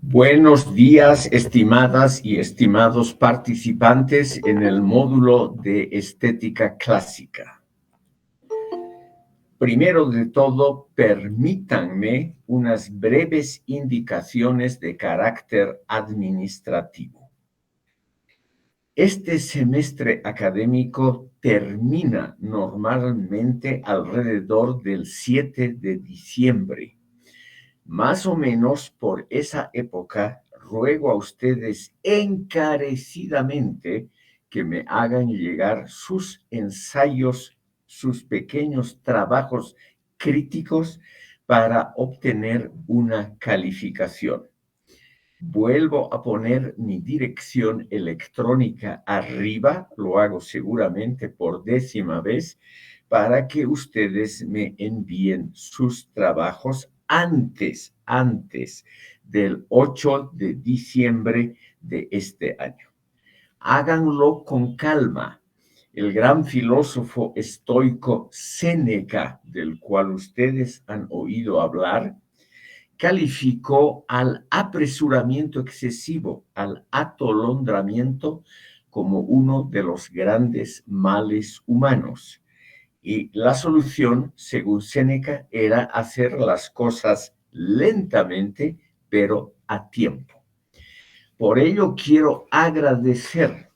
Buenos días, estimadas y estimados participantes en el módulo de Estética Clásica. Primero de todo, permítanme unas breves indicaciones de carácter administrativo. Este semestre académico termina normalmente alrededor del 7 de diciembre. Más o menos por esa época, ruego a ustedes encarecidamente que me hagan llegar sus ensayos, sus pequeños trabajos críticos para obtener una calificación. Vuelvo a poner mi dirección electrónica arriba, lo hago seguramente por 10ª vez, para que ustedes me envíen sus trabajos antes del 8 de diciembre de este año. Háganlo con calma. El gran filósofo estoico Séneca, del cual ustedes han oído hablar, calificó al apresuramiento excesivo, al atolondramiento, como uno de los grandes males humanos. Y la solución, según Séneca, era hacer las cosas lentamente, pero a tiempo. Por ello quiero agradecer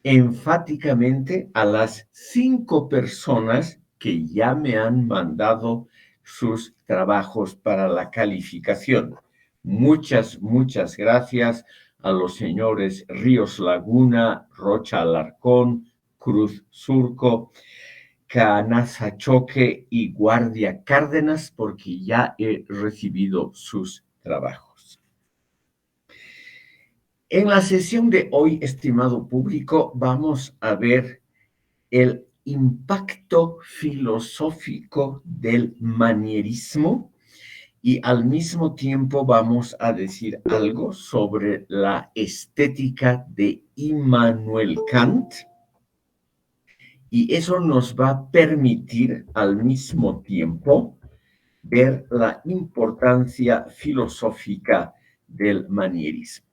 enfáticamente a las 5 personas que ya me han mandado sus trabajos para la calificación. Muchas gracias a los señores Ríos Laguna, Rocha Alarcón, Cruz Surco, Canaza Choque y Guardia Cárdenas, porque ya he recibido sus trabajos. En la sesión de hoy, estimado público, vamos a ver el impacto filosófico del manierismo y al mismo tiempo vamos a decir algo sobre la estética de Immanuel Kant, y eso nos va a permitir al mismo tiempo ver la importancia filosófica del manierismo.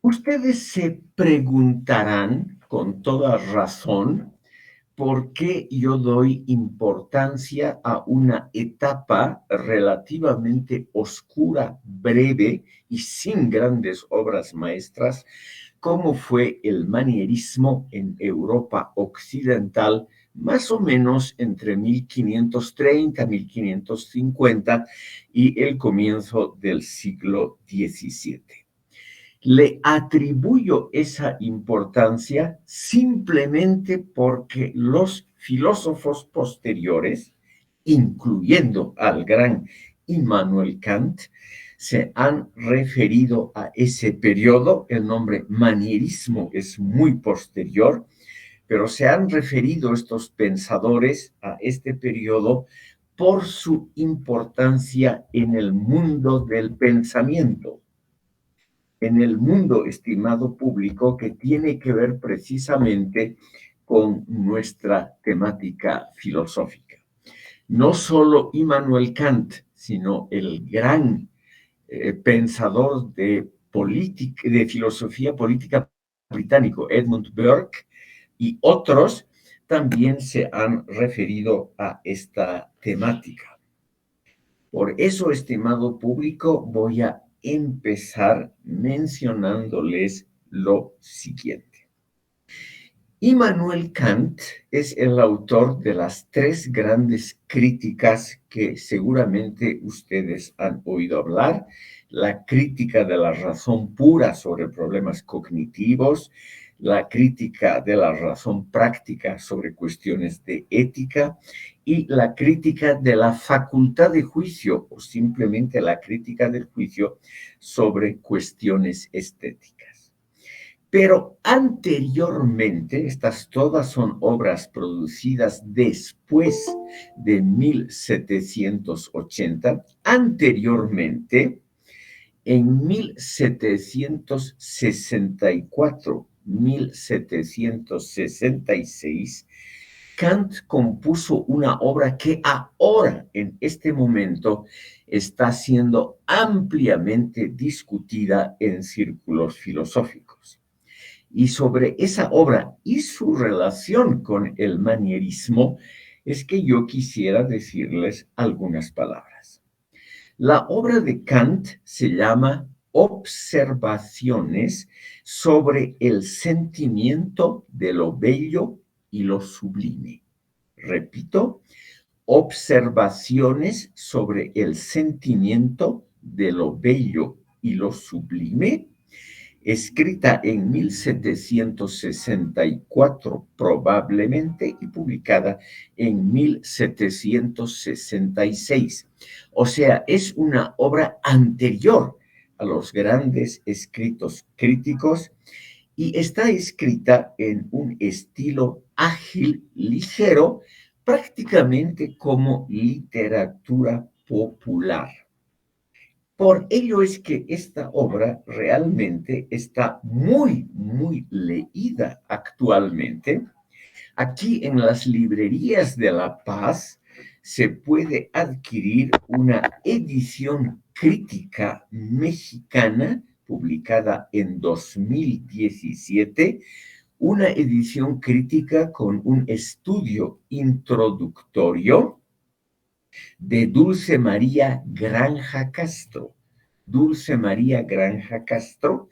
Ustedes se preguntarán con toda razón por qué yo doy importancia a una etapa relativamente oscura, breve y sin grandes obras maestras, como fue el manierismo en Europa occidental, más o menos entre 1530, 1550 y el comienzo del siglo XVII. Le atribuyo esa importancia simplemente porque los filósofos posteriores, incluyendo al gran Immanuel Kant, se han referido a ese periodo. El nombre manierismo es muy posterior, pero se han referido estos pensadores a este periodo por su importancia en el mundo del pensamiento, en el mundo, estimado público, que tiene que ver precisamente con nuestra temática filosófica. No solo Immanuel Kant, sino el gran pensador de filosofía política británico, Edmund Burke, y otros también se han referido a esta temática. Por eso, estimado público, voy a empezar mencionándoles lo siguiente. Immanuel Kant es el autor de las 3 grandes críticas que seguramente ustedes han oído hablar: la crítica de la razón pura sobre problemas cognitivos, la crítica de la razón práctica sobre cuestiones de ética y la crítica de la facultad de juicio, o simplemente la crítica del juicio sobre cuestiones estéticas. Pero anteriormente, estas todas son obras producidas después de 1780, anteriormente, en 1764, 1766, Kant compuso una obra que ahora, en este momento, está siendo ampliamente discutida en círculos filosóficos. Y sobre esa obra y su relación con el manierismo es que yo quisiera decirles algunas palabras. La obra de Kant se llama Observaciones sobre el sentimiento de lo bello y lo sublime. Repito, Observaciones sobre el sentimiento de lo bello y lo sublime, escrita en 1764 probablemente y publicada en 1766. O sea, es una obra anterior a los grandes escritos críticos y está escrita en un estilo ágil, ligero, prácticamente como literatura popular. Por ello es que esta obra realmente está muy leída actualmente. Aquí en las librerías de La Paz se puede adquirir una edición crítica mexicana publicada en 2017, una edición crítica con un estudio introductorio de Dulce María Granja Castro. Dulce María Granja Castro.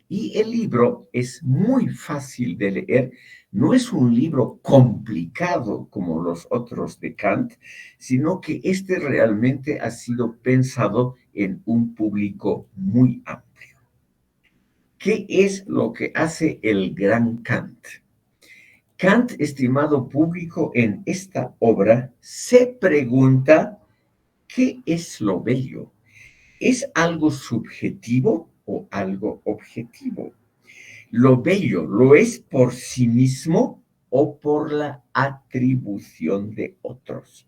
Y el libro es muy fácil de leer, no es un libro complicado como los otros de Kant, sino que este realmente ha sido pensado en un público muy amplio. ¿Qué es lo que hace el gran Kant? Kant, estimado público, en esta obra se pregunta, ¿qué es lo bello? ¿Es algo subjetivo o algo objetivo? ¿Lo bello lo es por sí mismo o por la atribución de otros?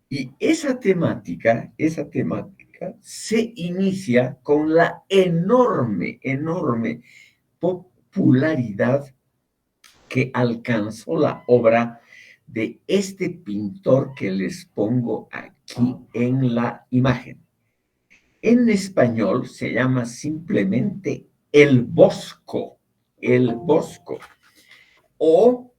Y esa temática se inicia con la enorme popularidad que alcanzó la obra de este pintor que les pongo aquí en la imagen. En español se llama simplemente El Bosco, El Bosco, o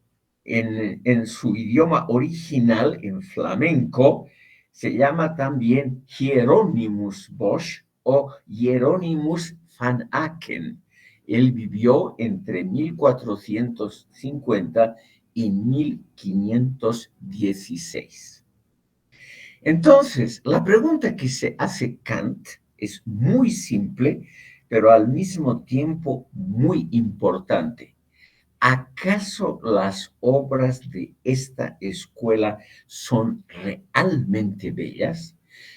en su idioma original, en flamenco, se llama también Hieronymus Bosch o Hieronymus van Aken. Él vivió entre 1450 y 1516. Entonces, la pregunta que se hace Kant es muy simple, pero al mismo tiempo muy importante. ¿Acaso las obras de esta escuela son realmente bellas?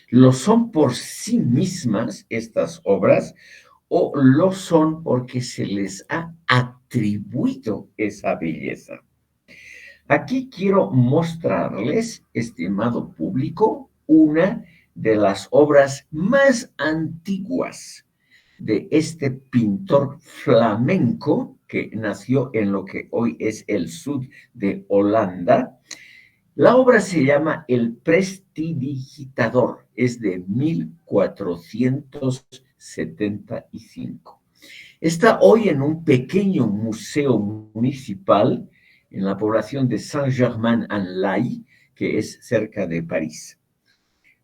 ¿Lo son por sí mismas estas obras o lo son porque se les ha atribuido esa belleza? Aquí quiero mostrarles, estimado público, una de las obras más antiguas de este pintor flamenco que nació en lo que hoy es el sur de Holanda. La obra se llama El Prestidigitador, es de 1475. Está hoy en un pequeño museo municipal en la población de Saint-Germain-en-Laye, que es cerca de París.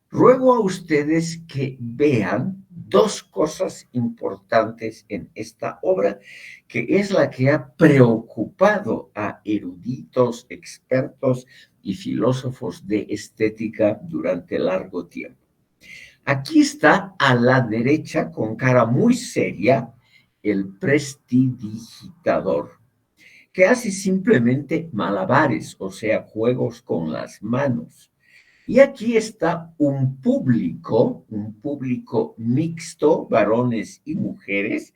Ruego a ustedes que vean dos cosas importantes en esta obra, que es la que ha preocupado a eruditos, expertos y filósofos de estética durante largo tiempo. Aquí está a la derecha, con cara muy seria, el prestidigitador, que hace simplemente malabares, o sea, juegos con las manos. Y aquí está un público mixto, varones y mujeres,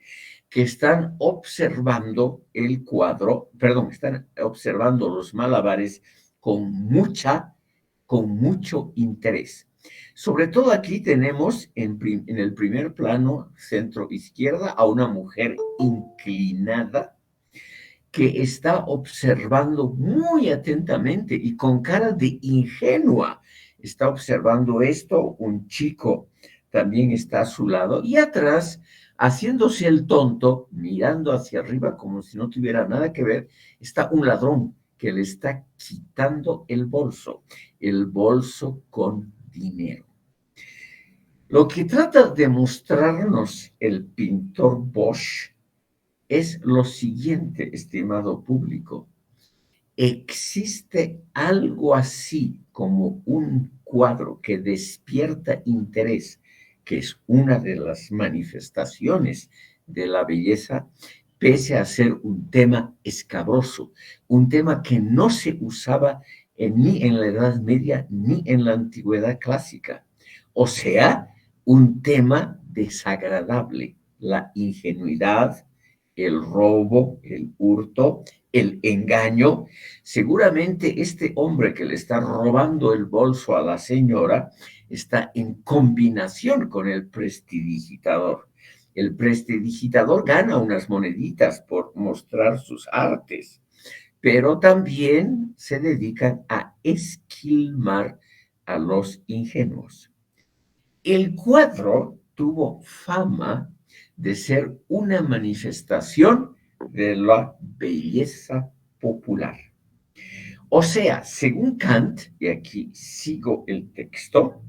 que están observando el cuadro, perdón, están observando los malabares con mucho interés. Sobre todo aquí tenemos en el primer plano centro izquierda a una mujer inclinada que está observando muy atentamente y con cara de ingenua. Está observando esto, un chico también está a su lado y atrás, haciéndose el tonto, mirando hacia arriba como si no tuviera nada que ver, está un ladrón que le está quitando el bolso con dinero. Lo que trata de mostrarnos el pintor Bosch es lo siguiente, estimado público. ¿Existe algo así como un cuadro que despierta interés, que es una de las manifestaciones de la belleza, pese a ser un tema escabroso, un tema que no se usaba ni en la Edad Media ni en la Antigüedad clásica? O sea, un tema desagradable, la ingenuidad, el robo, el hurto, el engaño. Seguramente este hombre que le está robando el bolso a la señora está en combinación con el prestidigitador. El prestidigitador gana unas moneditas por mostrar sus artes, pero también se dedican a esquilmar a los ingenuos. El cuadro tuvo fama de ser una manifestación de la belleza popular. O sea, según Kant, y aquí sigo el texto,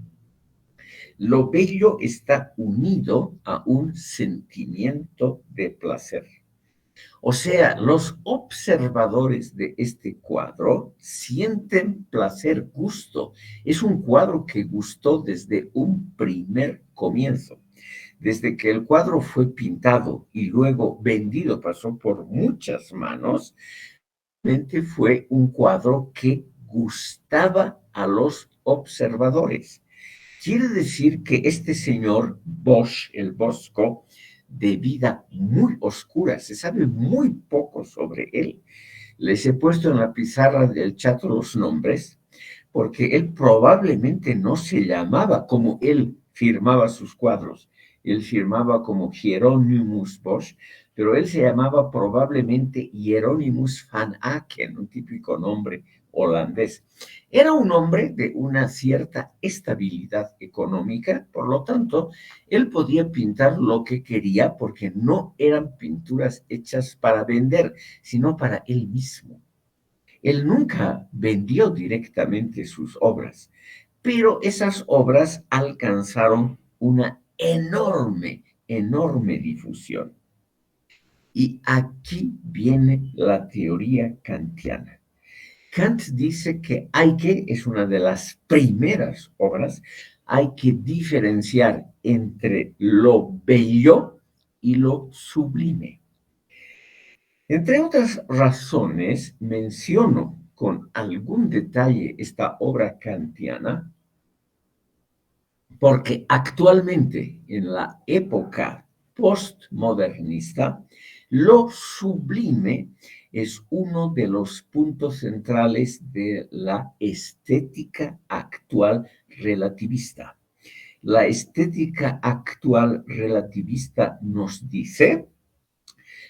lo bello está unido a un sentimiento de placer. O sea, los observadores de este cuadro sienten placer, gusto. Es un cuadro que gustó desde un primer comienzo. Desde que el cuadro fue pintado y luego vendido, pasó por muchas manos, fue un cuadro que gustaba a los observadores. Quiere decir que este señor Bosch, el Bosco, de vida muy oscura, se sabe muy poco sobre él. Les he puesto en la pizarra del chat los nombres, porque él probablemente no se llamaba como él firmaba sus cuadros. Él firmaba como Hieronymus Bosch, pero él se llamaba probablemente Hieronymus van Aken, un típico nombre holandés. Era un hombre de una cierta estabilidad económica, por lo tanto, él podía pintar lo que quería porque no eran pinturas hechas para vender, sino para él mismo. Él nunca vendió directamente sus obras, pero esas obras alcanzaron una enorme difusión. Y aquí viene la teoría kantiana. Kant dice que es una de las primeras obras, hay que diferenciar entre lo bello y lo sublime. Entre otras razones, menciono con algún detalle esta obra kantiana porque actualmente, en la época postmodernista, lo sublime es uno de los puntos centrales de la estética actual relativista. La estética actual relativista nos dice: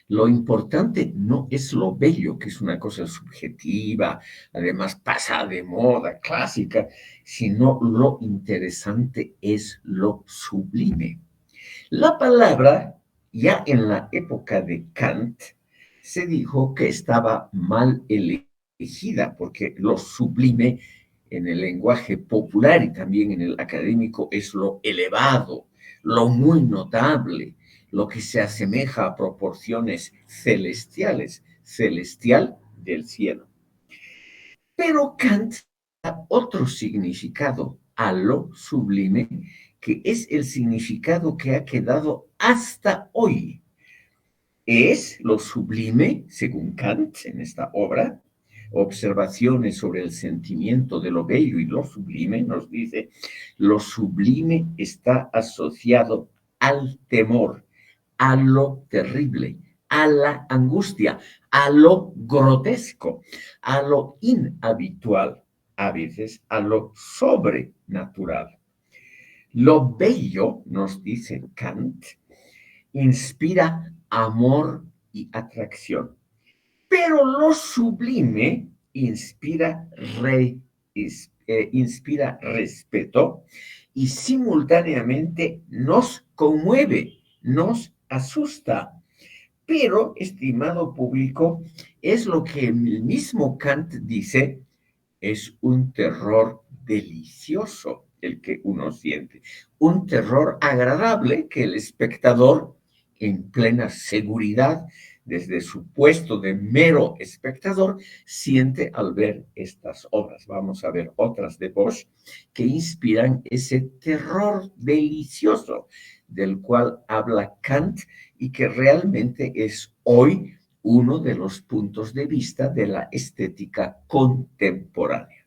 lo importante no es lo bello, que es una cosa subjetiva, además pasada de moda, clásica, sino lo interesante es lo sublime. La palabra, ya en la época de Kant, se dijo que estaba mal elegida, porque lo sublime en el lenguaje popular y también en el académico es lo elevado, lo muy notable, lo que se asemeja a proporciones celestiales, celestial del cielo. Pero Kant da otro significado a lo sublime, que es el significado que ha quedado hasta hoy. Es lo sublime, según Kant en esta obra, Observaciones sobre el sentimiento de lo bello y lo sublime, nos dice: lo sublime está asociado al temor, a lo terrible, a la angustia, a lo grotesco, a lo inhabitual, a veces a lo sobrenatural. Lo bello, nos dice Kant, inspira amor y atracción. Pero lo sublime inspira respeto y simultáneamente nos conmueve, nos asusta. Pero, estimado público, es lo que el mismo Kant dice, es un terror delicioso el que uno siente, un terror agradable que el espectador, en plena seguridad, desde su puesto de mero espectador, siente al ver estas obras. Vamos a ver otras de Bosch que inspiran ese terror delicioso del cual habla Kant y que realmente es hoy uno de los puntos de vista de la estética contemporánea.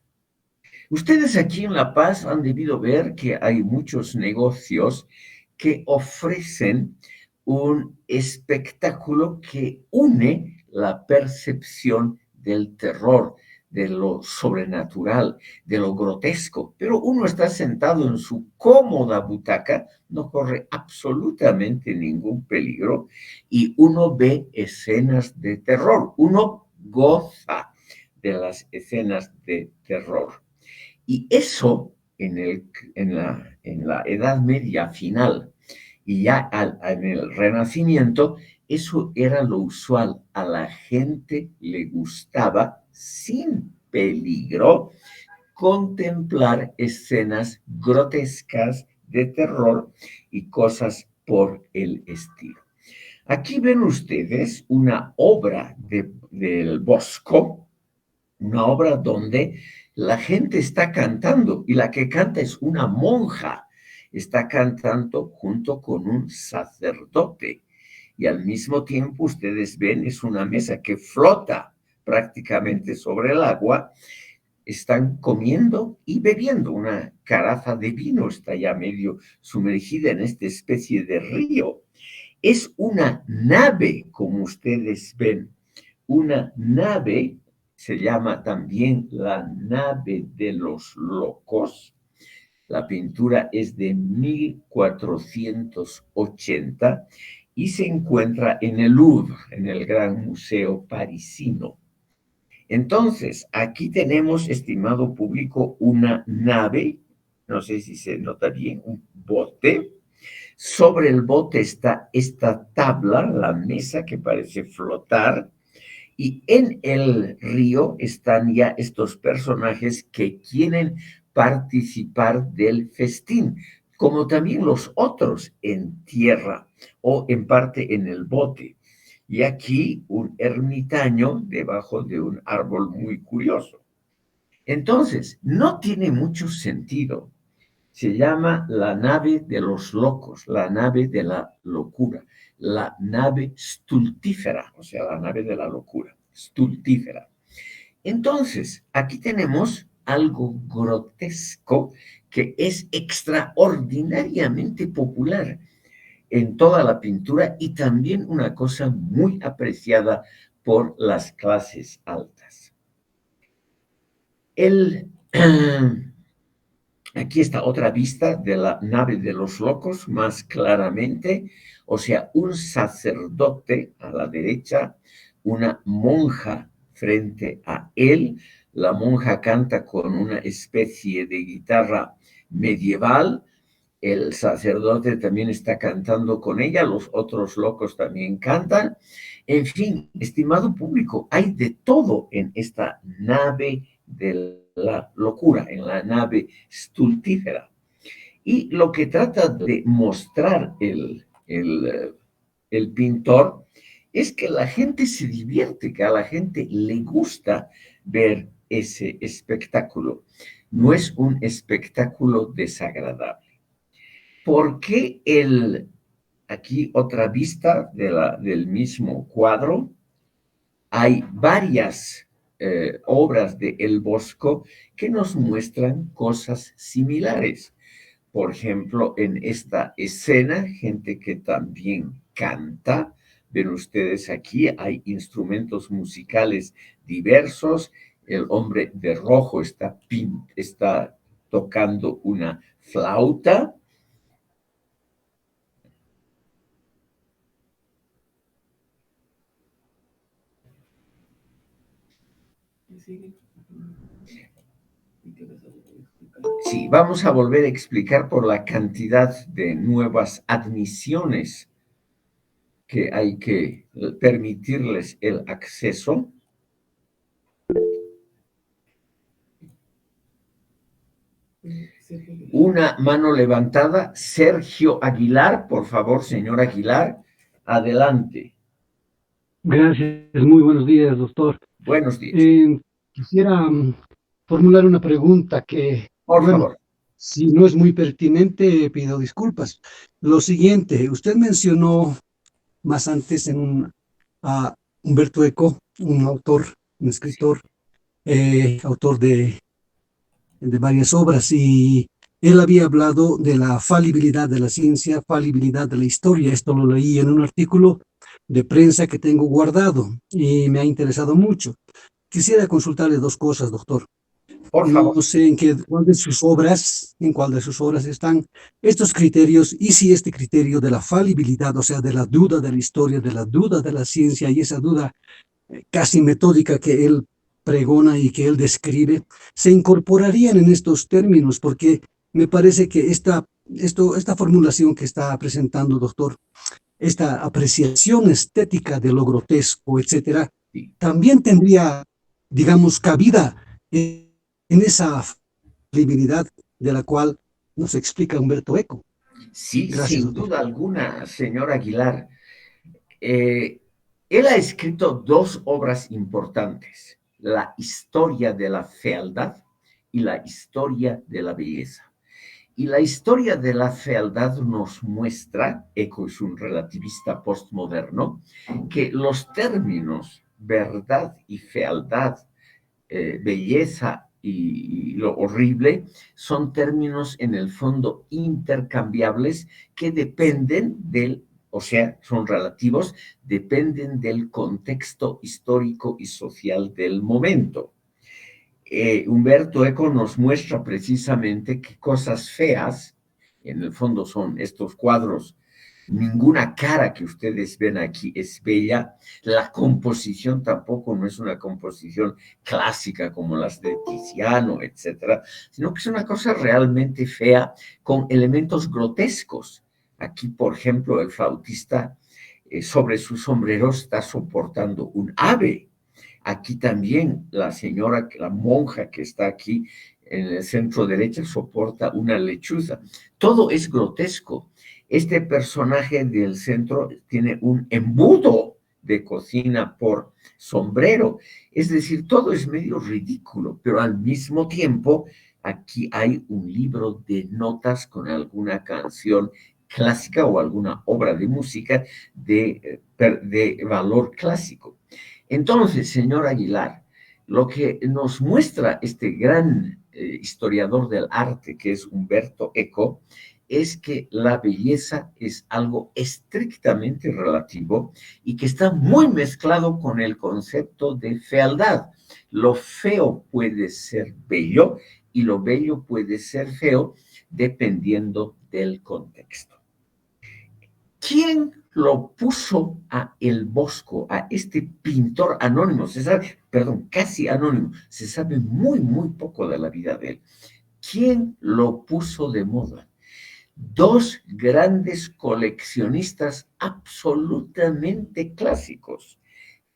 Ustedes aquí en La Paz han debido ver que hay muchos negocios que ofrecen un espectáculo que une la percepción del terror, de lo sobrenatural, de lo grotesco, pero uno está sentado en su cómoda butaca, no corre absolutamente ningún peligro y uno ve escenas de terror, uno goza de las escenas de terror. Y eso en la Edad Media final y ya en el Renacimiento, eso era lo usual. A la gente le gustaba, sin peligro, contemplar escenas grotescas de terror y cosas por el estilo. Aquí ven ustedes una obra del Bosco, una obra donde la gente está cantando y la que canta es una monja. Está cantando junto con un sacerdote y al mismo tiempo ustedes ven es una mesa que flota prácticamente sobre el agua. Están comiendo y bebiendo. Una carafa de vino está ya medio sumergida en esta especie de río. Es una nave, como ustedes ven, una nave, se llama también la nave de los locos. La pintura es de 1480 y se encuentra en el Louvre, en el Gran Museo Parisino. Entonces, aquí tenemos, estimado público, una nave, no sé si se nota bien, un bote. Sobre el bote está esta tabla, la mesa que parece flotar, y en el río están ya estos personajes que quieren participar del festín, como también los otros en tierra o en parte en el bote. Y aquí un ermitaño debajo de un árbol muy curioso. Entonces, no tiene mucho sentido. Se llama la nave de los locos, la nave de la locura, la nave stultífera, o sea, la nave de la locura, stultífera. Entonces, aquí tenemos algo grotesco que es extraordinariamente popular en toda la pintura y también una cosa muy apreciada por las clases altas. El, Aquí está otra vista de la nave de los locos más claramente, o sea, un sacerdote a la derecha, una monja frente a él. La monja canta con una especie de guitarra medieval. El sacerdote también está cantando con ella, los otros locos también cantan. En fin, estimado público, hay de todo en esta nave de la locura, en la nave stultífera. Y lo que trata de mostrar el pintor es que la gente se divierte, que a la gente le gusta ver ese espectáculo. No es un espectáculo desagradable. ¿Por qué aquí otra vista del mismo cuadro? Hay varias obras de El Bosco que nos muestran cosas similares. Por ejemplo, en esta escena, gente que también canta. Ven ustedes aquí, hay instrumentos musicales diversos. El hombre de rojo está tocando una flauta. Sí, vamos a volver a explicar por la cantidad de nuevas admisiones que hay que permitirles el acceso. Una mano levantada. Sergio Aguilar, por favor, señor Aguilar, adelante. Gracias, muy buenos días, doctor. Buenos días. Quisiera formular una pregunta que, Por bueno, favor. si no es muy pertinente, pido disculpas. Lo siguiente, usted mencionó más antes a Humberto Eco, un autor, un escritor, autor de varias obras, y él había hablado de la falibilidad de la ciencia, falibilidad de la historia. Esto lo leí en un artículo de prensa que tengo guardado y me ha interesado mucho. Quisiera consultarle dos cosas, doctor. Por favor. No sé en cuál de sus obras están estos criterios y si este criterio de la falibilidad, o sea, de la duda de la historia, de la duda de la ciencia y esa duda casi metódica que él pregona y que él describe, se incorporarían en estos términos, porque me parece que esta formulación que está presentando, doctor, esta apreciación estética de lo grotesco, etcétera, Sí, también tendría, digamos, cabida en esa flexibilidad de la cual nos explica Humberto Eco. sí, Gracias, sin doctor. duda alguna, señor Aguilar. Eh, Él ha escrito dos obras importantes, La historia de la fealdad y La historia de la belleza. Y la historia de la fealdad nos muestra, Eco es un relativista postmoderno, que los términos verdad y fealdad, belleza y lo horrible, son términos en el fondo intercambiables que dependen del, o sea, son relativos, dependen del contexto histórico y social del momento. Humberto Eco nos muestra precisamente que cosas feas, en el fondo son estos cuadros, ninguna cara que ustedes ven aquí es bella, la composición tampoco no es una composición clásica como las de Tiziano, etcétera, sino que es una cosa realmente fea con elementos grotescos. Aquí, por ejemplo, el flautista sobre su sombrero está soportando un ave. Aquí también la señora, la monja que está aquí en el centro derecha soporta una lechuza. Todo es grotesco. Este personaje del centro tiene un embudo de cocina por sombrero. Es decir, todo es medio ridículo, pero al mismo tiempo aquí hay un libro de notas con alguna canción clásica o alguna obra de música de valor clásico. Entonces, señor Aguilar, lo que nos muestra este gran historiador del arte, que es Humberto Eco, es que la belleza es algo estrictamente relativo y que está muy mezclado con el concepto de fealdad. Lo feo puede ser bello y lo bello puede ser feo dependiendo del contexto. ¿Quién lo puso a El Bosco, a este pintor anónimo? Se sabe, perdón, casi anónimo, se sabe muy, muy poco de la vida de él. ¿Quién lo puso de moda? Dos grandes coleccionistas absolutamente clásicos,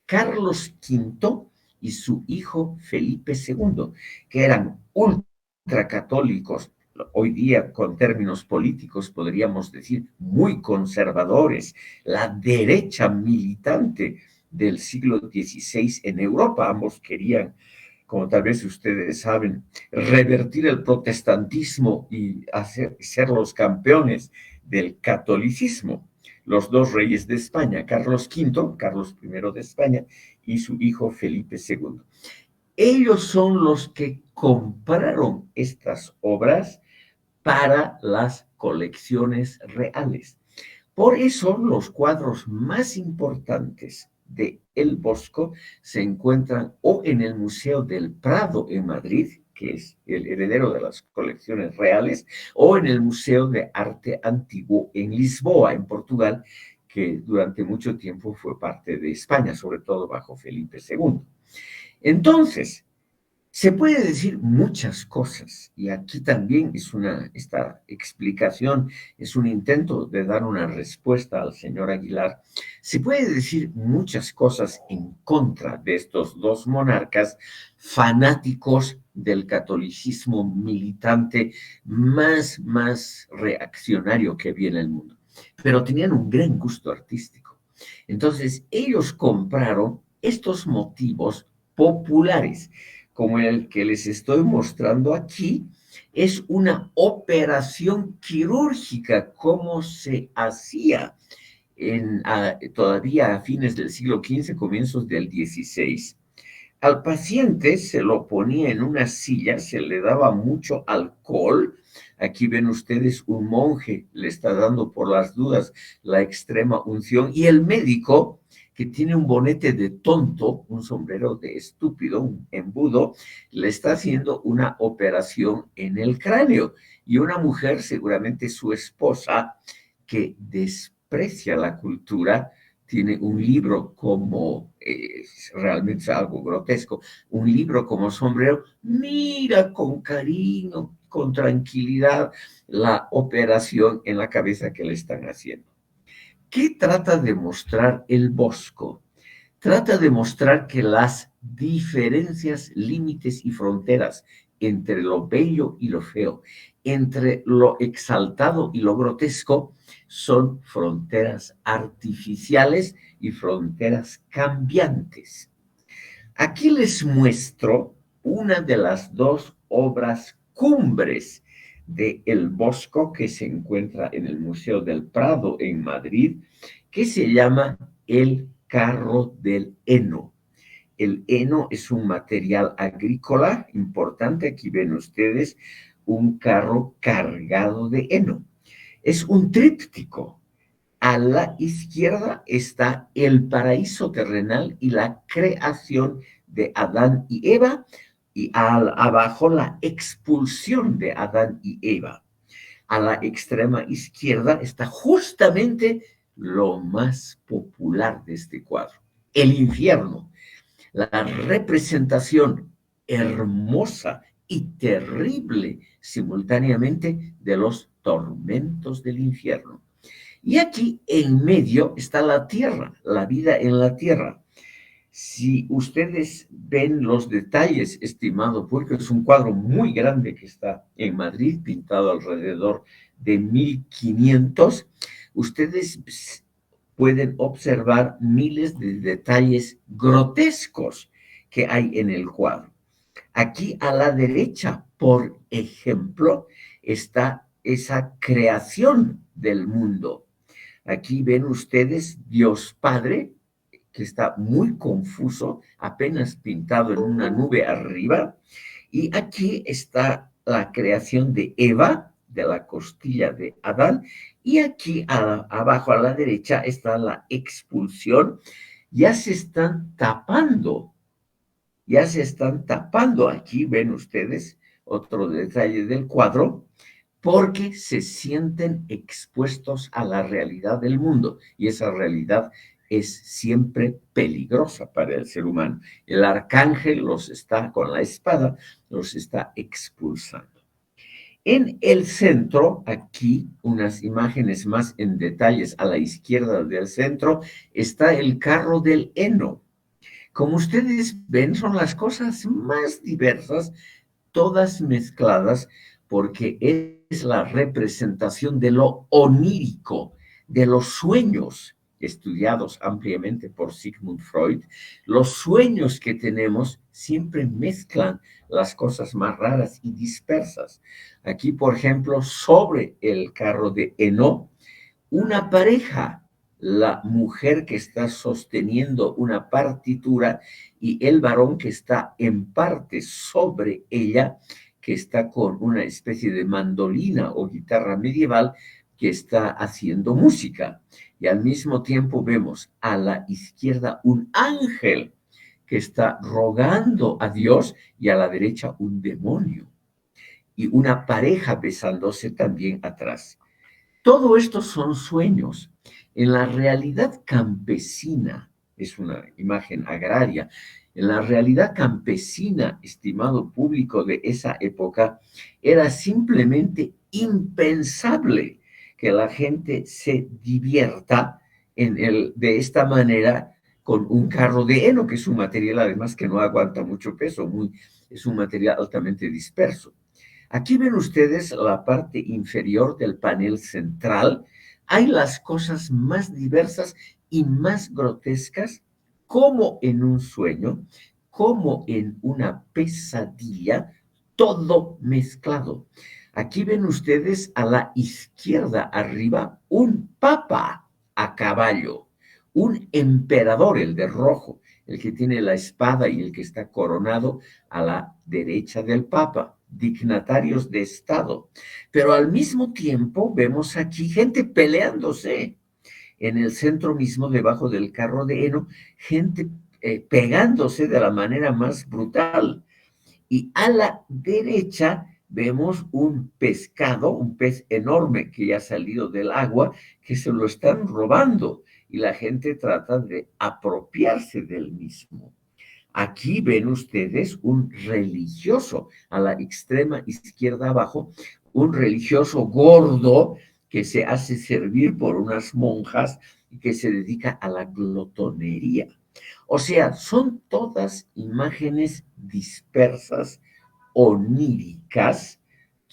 Carlos V y su hijo Felipe II, que eran ultracatólicos, hoy día con términos políticos podríamos decir muy conservadores, la derecha militante del siglo XVI en Europa. Ambos querían, como tal vez ustedes saben, revertir el protestantismo y ser los campeones del catolicismo. Los dos reyes de España, Carlos V, Carlos I de España, y su hijo Felipe II. Ellos son los que compraron estas obras para las colecciones reales. Por eso los cuadros más importantes de El Bosco se encuentran o en el Museo del Prado en Madrid, que es el heredero de las colecciones reales, o en el Museo de Arte Antiguo en Lisboa, en Portugal, que durante mucho tiempo fue parte de España, sobre todo bajo Felipe II. Entonces, Se puede decir muchas cosas y aquí también esta explicación es un intento de dar una respuesta al señor Aguilar. Se puede decir muchas cosas en contra de estos dos monarcas fanáticos del catolicismo militante más reaccionario que había en el mundo, pero tenían un gran gusto artístico. Entonces ellos compraron estos motivos populares como el que les estoy mostrando aquí, es una operación quirúrgica, como se hacía todavía a fines del siglo XV, comienzos del XVI. Al paciente se lo ponía en una silla, se le daba mucho alcohol. Aquí ven ustedes un monje, le está dando por las dudas la extrema unción, y el médico, que tiene un bonete de tonto, un sombrero de estúpido, un embudo, le está haciendo una operación en el cráneo. Y una mujer, seguramente su esposa, que desprecia la cultura, tiene un libro como, realmente es algo grotesco, un libro como sombrero, mira con cariño, con tranquilidad la operación en la cabeza que le están haciendo. ¿Qué trata de mostrar el Bosco? Trata de mostrar que las diferencias, límites y fronteras entre lo bello y lo feo, entre lo exaltado y lo grotesco, son fronteras artificiales y fronteras cambiantes. Aquí les muestro una de las dos obras cumbres de El Bosco que se encuentra en el Museo del Prado en Madrid, que se llama El carro del heno. El heno es un material agrícola importante. Aquí ven ustedes un carro cargado de heno. Es un tríptico. A la izquierda está el paraíso terrenal y la creación de Adán y Eva, y abajo la expulsión de Adán y Eva. A la extrema izquierda está justamente lo más popular de este cuadro, el infierno, la representación hermosa y terrible simultáneamente de los tormentos del infierno. Y aquí en medio está la tierra, la vida en la tierra. Si ustedes ven los detalles, estimado, porque es un cuadro muy grande que está en Madrid, pintado alrededor de 1500, ustedes pueden observar miles de detalles grotescos que hay en el cuadro. Aquí a la derecha, por ejemplo, está esa creación del mundo. Aquí ven ustedes Dios Padre, que está muy confuso, apenas pintado en una nube arriba. Y aquí está la creación de Eva, de la costilla de Adán. Y aquí abajo a la derecha está la expulsión. Ya se están tapando, ya se están tapando. Aquí ven ustedes otro detalle del cuadro, porque se sienten expuestos a la realidad del mundo, y esa realidad es siempre peligrosa para el ser humano. El arcángel los está, con la espada, los está expulsando. En el centro, aquí, unas imágenes más en detalles a la izquierda del centro, está el carro del heno. Como ustedes ven, son las cosas más diversas, todas mezcladas, porque es la representación de lo onírico, de los sueños, estudiados ampliamente por Sigmund Freud. Los sueños que tenemos siempre mezclan las cosas más raras y dispersas. Aquí, por ejemplo, sobre el carro de Eno, una pareja, la mujer que está sosteniendo una partitura y el varón que está en parte sobre ella, que está con una especie de mandolina o guitarra medieval, que está haciendo música. Y al mismo tiempo vemos a la izquierda un ángel que está rogando a Dios, y a la derecha un demonio, y una pareja besándose también atrás. Todo esto son sueños. En la realidad campesina, es una imagen agraria, En la realidad campesina, estimado público de esa época, era simplemente impensable que la gente se divierta de esta manera con un carro de heno, que es un material además que no aguanta mucho peso, es un material altamente disperso. Aquí ven ustedes la parte inferior del panel central. Hay las cosas más diversas y más grotescas, como en un sueño, como en una pesadilla, todo mezclado. Aquí ven ustedes a la izquierda arriba un papa a caballo, un emperador, el de rojo, el que tiene la espada y el que está coronado a la derecha del papa, dignatarios de Estado. Pero al mismo tiempo vemos aquí gente peleándose en el centro mismo, debajo del carro de heno, gente pegándose de la manera más brutal. Y a la derecha vemos un pescado, un pez enorme que ya ha salido del agua, que se lo están robando y la gente trata de apropiarse del mismo. Aquí ven ustedes un religioso a la extrema izquierda abajo, un religioso gordo que se hace servir por unas monjas y que se dedica a la glotonería. O sea, son todas imágenes dispersas, oníricas,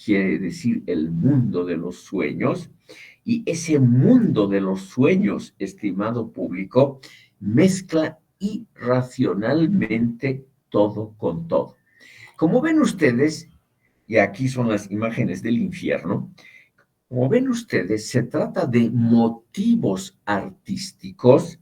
quiere decir el mundo de los sueños, y ese mundo de los sueños, estimado público, mezcla irracionalmente todo con todo. Como ven ustedes, y aquí son las imágenes del infierno, como ven ustedes, se trata de motivos artísticos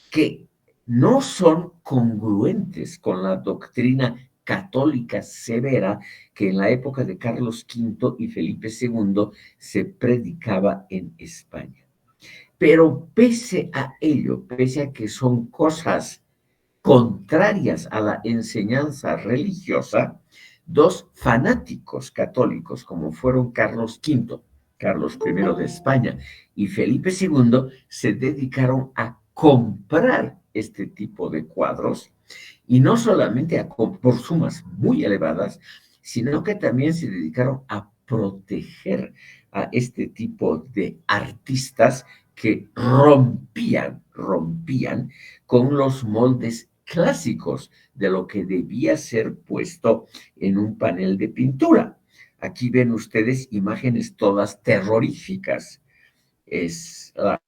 que no son congruentes con la doctrina católica severa que en la época de Carlos V y Felipe II se predicaba en España. Pero pese a ello, pese a que son cosas contrarias a la enseñanza religiosa, dos fanáticos católicos, como fueron Carlos V, Carlos I de España y Felipe II, se dedicaron a comprar este tipo de cuadros y no solamente por sumas muy elevadas, sino que también se dedicaron a proteger a este tipo de artistas que rompían con los moldes clásicos de lo que debía ser puesto en un panel de pintura. Aquí ven ustedes imágenes todas terroríficas. Es la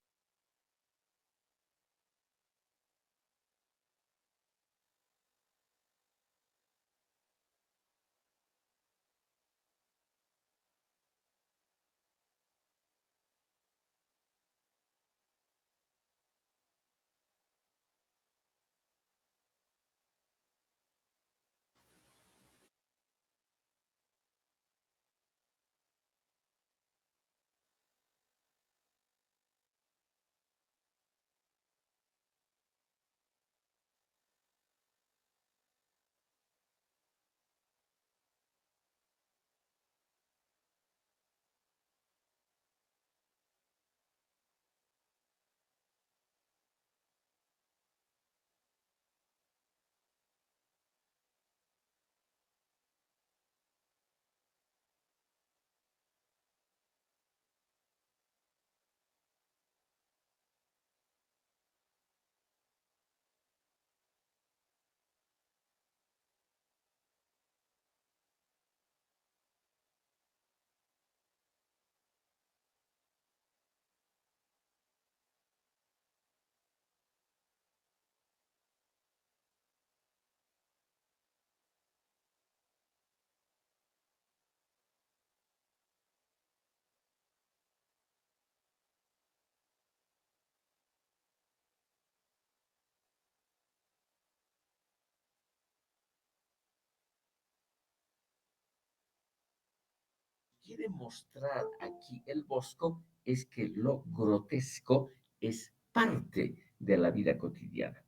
quiere mostrar aquí el Bosco es que lo grotesco es parte de la vida cotidiana.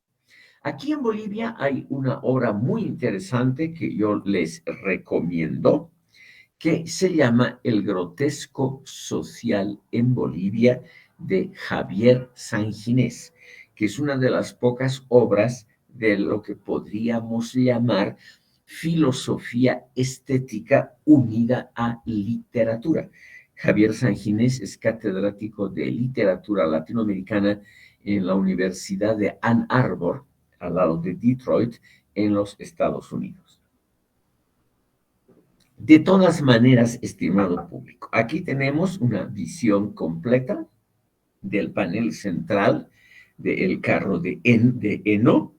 Aquí en Bolivia hay una obra muy interesante que yo les recomiendo, que se llama El grotesco social en Bolivia de Javier Sanginés, que es una de las pocas obras de lo que podríamos llamar filosofía estética unida a literatura. Javier Sanginés es catedrático de literatura latinoamericana en la Universidad de Ann Arbor, al lado de Detroit, en los Estados Unidos. De todas maneras, estimado público, aquí tenemos una visión completa del panel central del carro de Eno,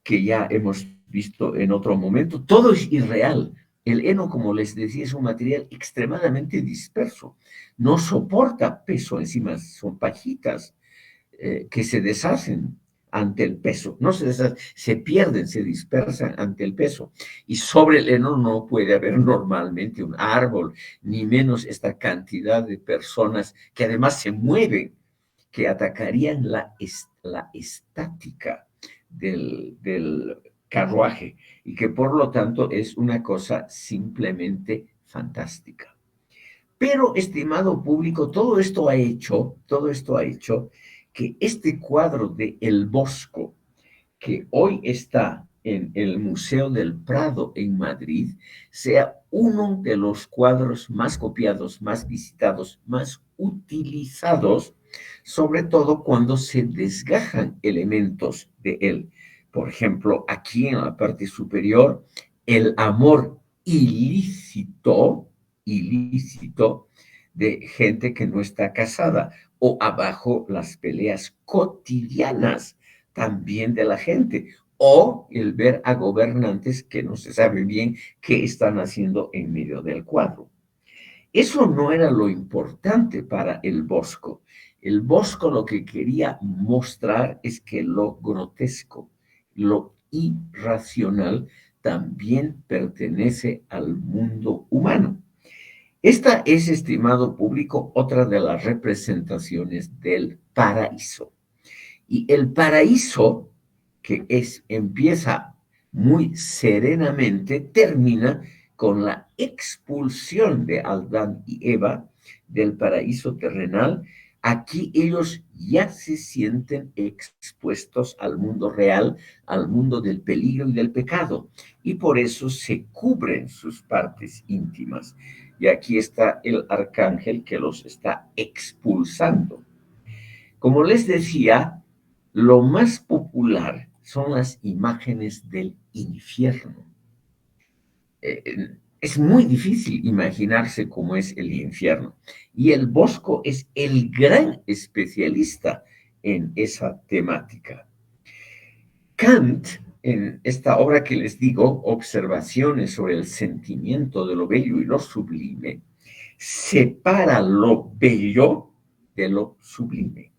que ya hemos visto en otro momento. Todo es irreal. El heno, como les decía, es un material extremadamente disperso. No soporta peso encima, son pajitas que se deshacen ante el peso. No se deshacen, se pierden, se dispersan ante el peso. Y sobre el heno no puede haber normalmente un árbol, ni menos esta cantidad de personas que además se mueven, que atacarían la estática del carruaje y que por lo tanto es una cosa simplemente fantástica. Pero, estimado público, todo esto ha hecho que este cuadro de El Bosco, que hoy está en el Museo del Prado en Madrid, sea uno de los cuadros más copiados, más visitados, más utilizados, sobre todo cuando se desgajan elementos de él. Por ejemplo, aquí en la parte superior, el amor ilícito de gente que no está casada, o abajo las peleas cotidianas también de la gente, o el ver a gobernantes que no se sabe bien qué están haciendo en medio del cuadro. Eso no era lo importante para el Bosco. El Bosco lo que quería mostrar es que lo grotesco, lo irracional, también pertenece al mundo humano. Esta es, estimado público, otra de las representaciones del paraíso. Y el paraíso, que empieza muy serenamente, termina con la expulsión de Adán y Eva del paraíso terrenal. Aquí ellos ya se sienten expuestos al mundo real, al mundo del peligro y del pecado, y por eso se cubren sus partes íntimas. Y aquí está el arcángel que los está expulsando. Como les decía, lo más popular son las imágenes del infierno. Es muy difícil imaginarse cómo es el infierno. Y el Bosco es el gran especialista en esa temática. Kant, en esta obra que les digo, Observaciones sobre el sentimiento de lo bello y lo sublime, separa lo bello de lo sublime.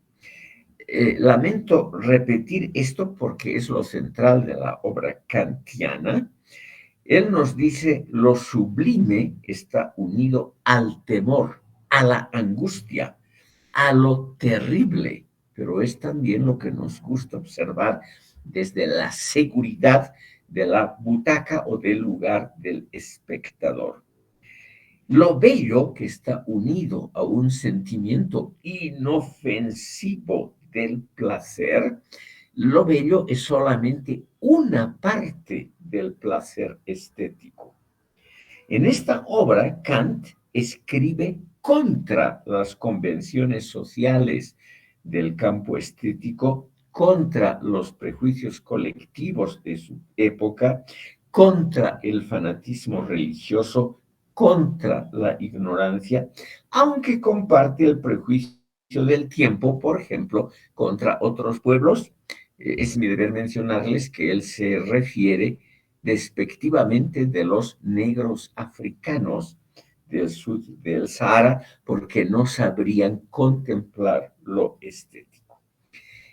Lamento repetir esto porque es lo central de la obra kantiana. Él nos dice, lo sublime está unido al temor, a la angustia, a lo terrible, pero es también lo que nos gusta observar desde la seguridad de la butaca o del lugar del espectador. Lo bello, que está unido a un sentimiento inofensivo del placer, lo bello es solamente una parte del placer estético. En esta obra, Kant escribe contra las convenciones sociales del campo estético, contra los prejuicios colectivos de su época, contra el fanatismo religioso, contra la ignorancia, aunque comparte el prejuicio del tiempo, por ejemplo, contra otros pueblos. Es mi deber mencionarles que él se refiere despectivamente de los negros africanos del sur del Sahara porque no sabrían contemplar lo estético.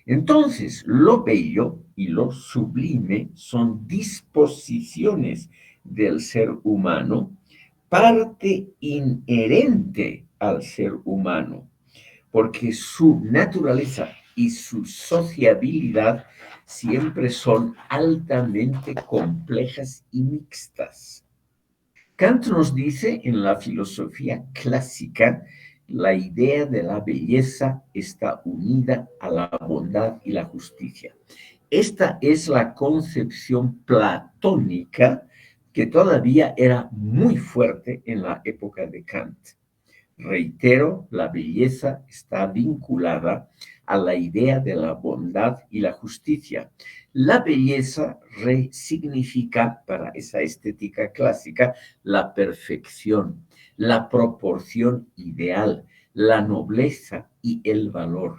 Entonces, lo bello y lo sublime son disposiciones del ser humano, parte inherente al ser humano, porque su naturaleza y su sociabilidad siempre son altamente complejas y mixtas. Kant nos dice en la filosofía clásica, la idea de la belleza está unida a la bondad y la justicia. Esta es la concepción platónica que todavía era muy fuerte en la época de Kant. Reitero, la belleza está vinculada a la idea de la bondad y la justicia. La belleza significa para esa estética clásica la perfección, la proporción ideal, la nobleza y el valor.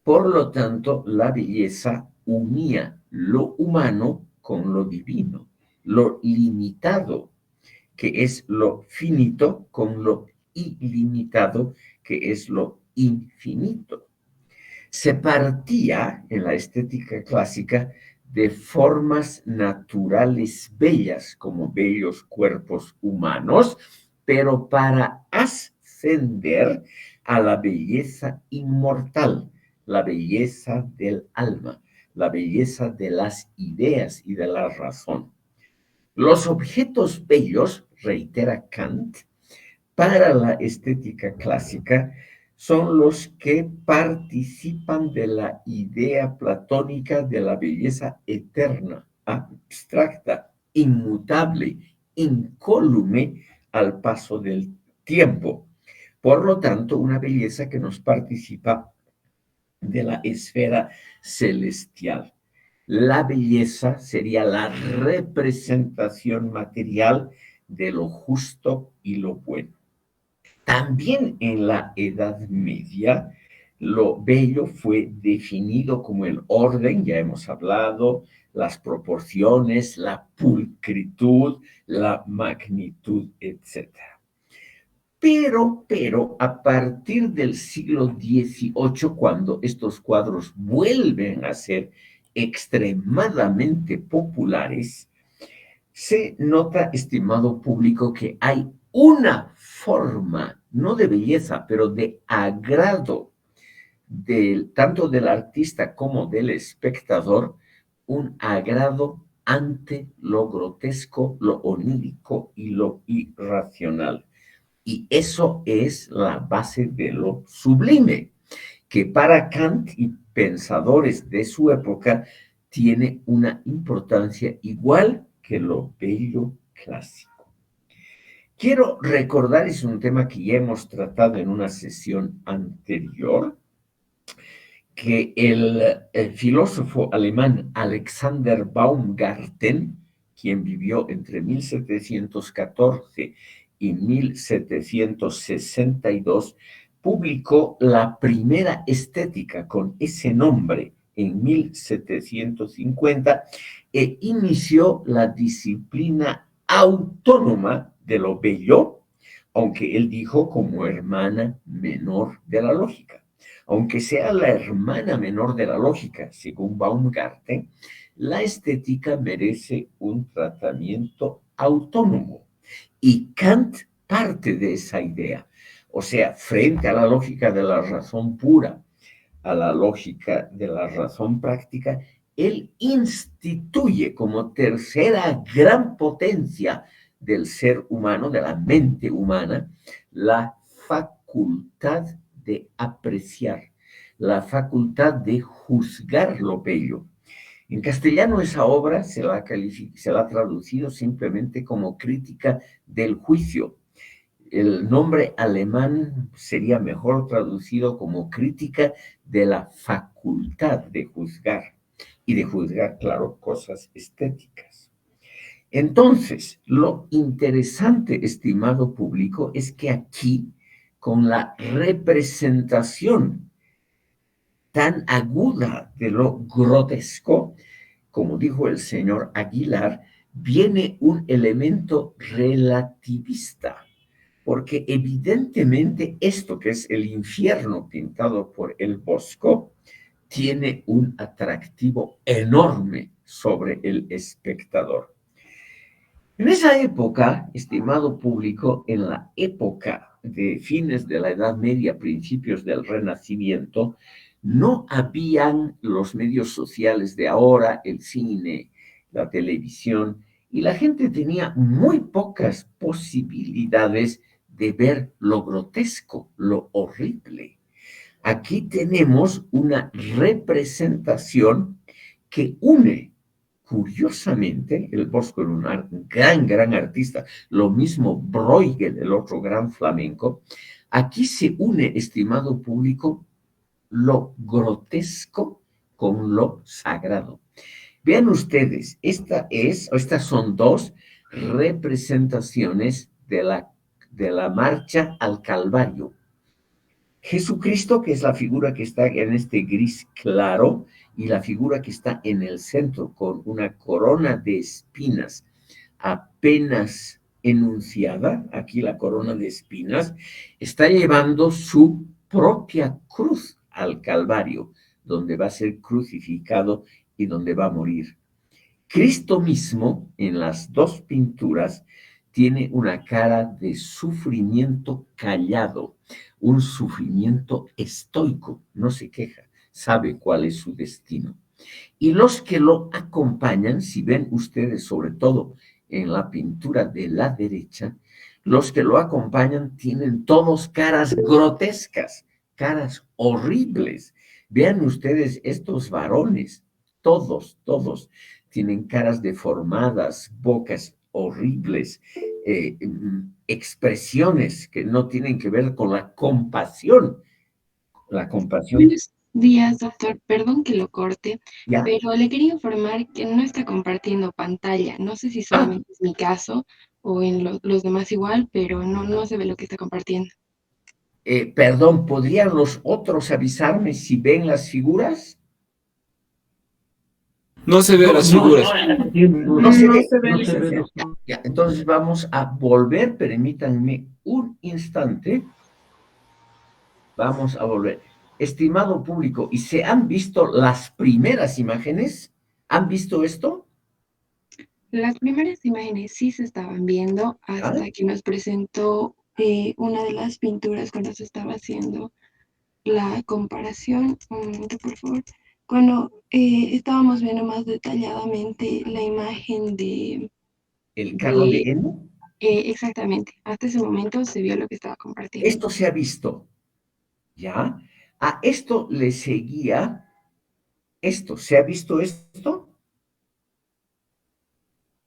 Por lo tanto, la belleza unía lo humano con lo divino, lo limitado, que es lo finito, con lo ilimitado, que es lo infinito. Se partía en la estética clásica de formas naturales bellas, como bellos cuerpos humanos, pero para ascender a la belleza inmortal, la belleza del alma, la belleza de las ideas y de la razón. Los objetos bellos, reitera Kant, para la estética clásica son los que participan de la idea platónica de la belleza eterna, abstracta, inmutable, incólume al paso del tiempo. Por lo tanto, una belleza que nos participa de la esfera celestial. La belleza sería la representación material de lo justo y lo bueno. También en la Edad Media, lo bello fue definido como el orden, ya hemos hablado, las proporciones, la pulcritud, la magnitud, etc. Pero, a partir del siglo XVIII, cuando estos cuadros vuelven a ser extremadamente populares, se nota, estimado público, que hay una forma, no de belleza, pero de agrado, tanto del artista como del espectador, un agrado ante lo grotesco, lo onírico y lo irracional. Y eso es la base de lo sublime, que para Kant y pensadores de su época tiene una importancia igual que lo bello clásico. Quiero recordar, es un tema que ya hemos tratado en una sesión anterior, que el filósofo alemán Alexander Baumgarten, quien vivió entre 1714 y 1762, publicó la primera estética con ese nombre en 1750 e inició la disciplina autónoma de lo bello, aunque él dijo como hermana menor de la lógica. Aunque sea la hermana menor de la lógica, según Baumgarten, la estética merece un tratamiento autónomo. Y Kant parte de esa idea. O sea, frente a la lógica de la razón pura, a la lógica de la razón práctica, él instituye como tercera gran potencia del ser humano, de la mente humana, la facultad de apreciar, la facultad de juzgar lo bello. En castellano esa obra se la ha traducido simplemente como crítica del juicio. El nombre alemán sería mejor traducido como crítica de la facultad de juzgar, y de juzgar, claro, cosas estéticas. Entonces, lo interesante, estimado público, es que aquí, con la representación tan aguda de lo grotesco, como dijo el señor Aguilar, viene un elemento relativista, porque evidentemente esto que es el infierno pintado por el Bosco tiene un atractivo enorme sobre el espectador. En esa época, estimado público, en la época de fines de la Edad Media, principios del Renacimiento, no habían los medios sociales de ahora, el cine, la televisión, y la gente tenía muy pocas posibilidades de ver lo grotesco, lo horrible. Aquí tenemos una representación que une, curiosamente, el Bosco era un gran artista, lo mismo Bruegel, el otro gran flamenco. Aquí se une, estimado público, lo grotesco con lo sagrado. Vean ustedes, estas son dos representaciones de la marcha al Calvario. Jesucristo, que es la figura que está en este gris claro, y la figura que está en el centro con una corona de espinas apenas enunciada, aquí la corona de espinas, está llevando su propia cruz al Calvario, donde va a ser crucificado y donde va a morir. Cristo mismo, en las dos pinturas, tiene una cara de sufrimiento callado, un sufrimiento estoico, no se queja, sabe cuál es su destino. Y los que lo acompañan, si ven ustedes sobre todo en la pintura de la derecha, los que lo acompañan tienen todos caras grotescas, caras horribles. Vean ustedes estos varones, todos tienen caras deformadas, bocas horribles, expresiones que no tienen que ver con la compasión. La compasión, Buenos días, doctor. Perdón que lo corte, ya. pero le quería informar que no está compartiendo pantalla. No sé si Ah, solamente es mi caso o en los demás igual, pero no se ve lo que está compartiendo. perdón, ¿podrían los otros avisarme si ven las figuras? No se ve las figuras. No se No ve, se ve, no no se se ve, ve. doctor. Ya, entonces vamos a volver, permítanme un instante, vamos a volver. Estimado público, ¿y se han visto las primeras imágenes? ¿Han visto esto? Las primeras imágenes sí se estaban viendo ¿Ah? hasta que nos presentó una de las pinturas cuando se estaba haciendo la comparación. Un momento, por favor. Cuando estábamos viendo más detalladamente la imagen El carro de de Eno. exactamente, hasta ese momento se vio lo que estaba compartiendo. Esto se ha visto, ¿ya? A esto le seguía esto. ¿Se ha visto esto?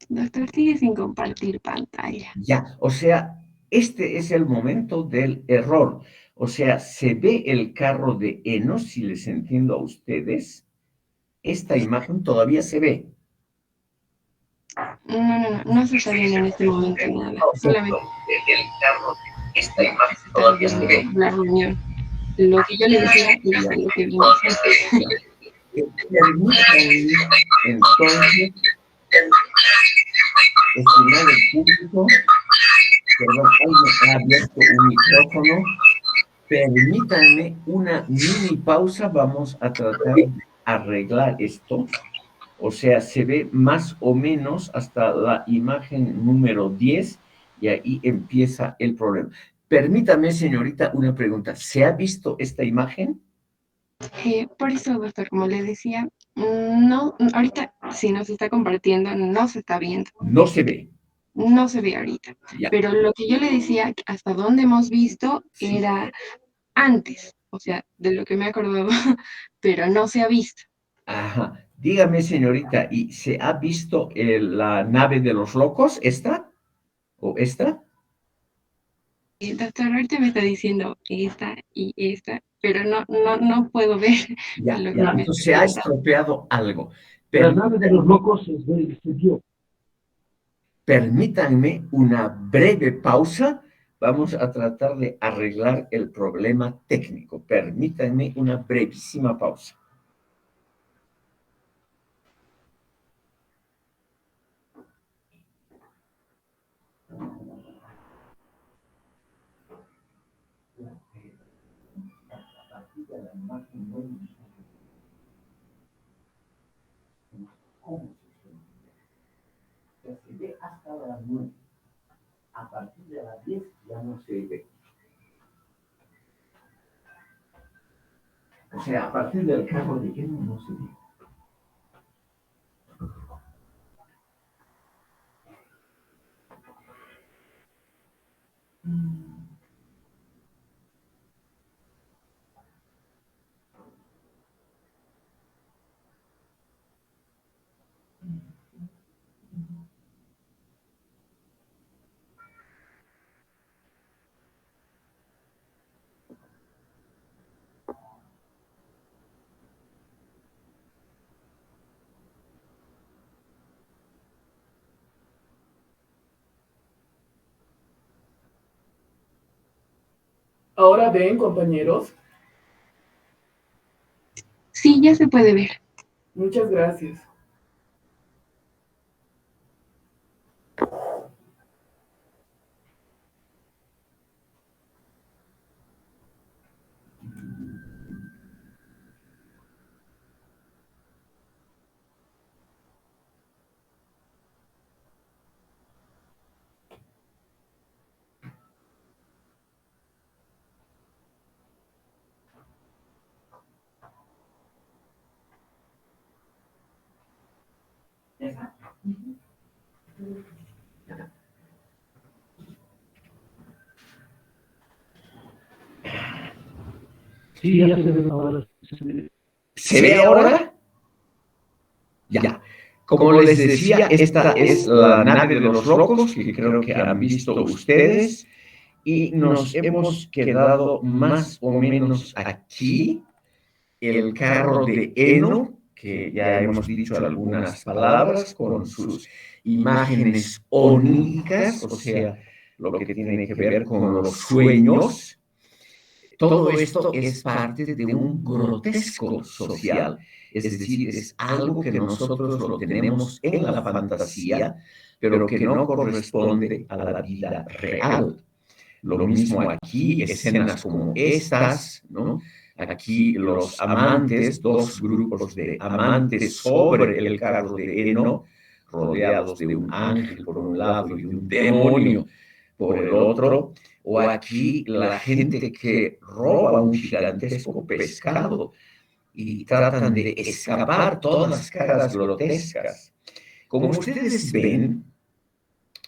Doctor, sigue sin compartir pantalla. Ya, o sea, este es el momento del error. O sea, se ve el carro de Enos, si les entiendo a ustedes. Esta imagen todavía se ve. No se está viendo en este momento nada. Solamente El carro de esta imagen se está todavía se viendo ve. la reunión. Lo que yo le decía es Ya, lo que vimos. permítanme entonces, estimado público, perdón, alguien ha abierto un micrófono. Permítanme una mini pausa, vamos a tratar de arreglar esto. O sea, se ve más o menos hasta la imagen número 10 y ahí empieza el problema. Permítame, señorita, una pregunta. ¿Se ha visto esta imagen? Por eso, doctor, como le decía, no, ahorita si nos está compartiendo, no se está viendo. No se ve. No se ve ahorita. Ya. Pero lo que yo le decía, hasta donde hemos visto, Sí. era antes, o sea, de lo que me acordaba, pero no se ha visto. Ajá. Dígame, señorita, ¿y se ha visto la nave de los locos, esta? ¿O esta? El doctor ahorita me está diciendo esta y esta, pero no puedo ver Ya, lo ya. que me está Entonces se ha preguntando. estropeado algo. La nave de los locos se vio. Permítanme una breve pausa. Vamos a tratar de arreglar el problema técnico. Permítanme una brevísima pausa. Se ve hasta las 9. A partir de las 10 ya no se ve. O sea, a partir del carro de Eno no se ve. Ahora ven, compañeros. Sí, ya se puede ver. Muchas gracias. Sí, ya se ve ahora. ¿Se ve ahora? Ya. Como les decía, esta es la nave de los locos que creo que han visto ustedes y nos hemos quedado más o menos aquí. El carro de Eno, que ya hemos dicho algunas palabras con sus imágenes oníricas, o sea, lo que tiene que ver con los sueños. Todo esto es parte de un grotesco social, es decir, es algo que nosotros lo tenemos en la fantasía, pero que no corresponde a la vida real. Lo mismo aquí, escenas como estas, ¿no? Aquí los amantes, dos grupos de amantes sobre el carro de Eno, rodeados de un ángel por un lado y de un demonio por el otro, o aquí la gente que roba un gigantesco pescado y tratan de escapar, todas caras grotescas. Como ustedes ven,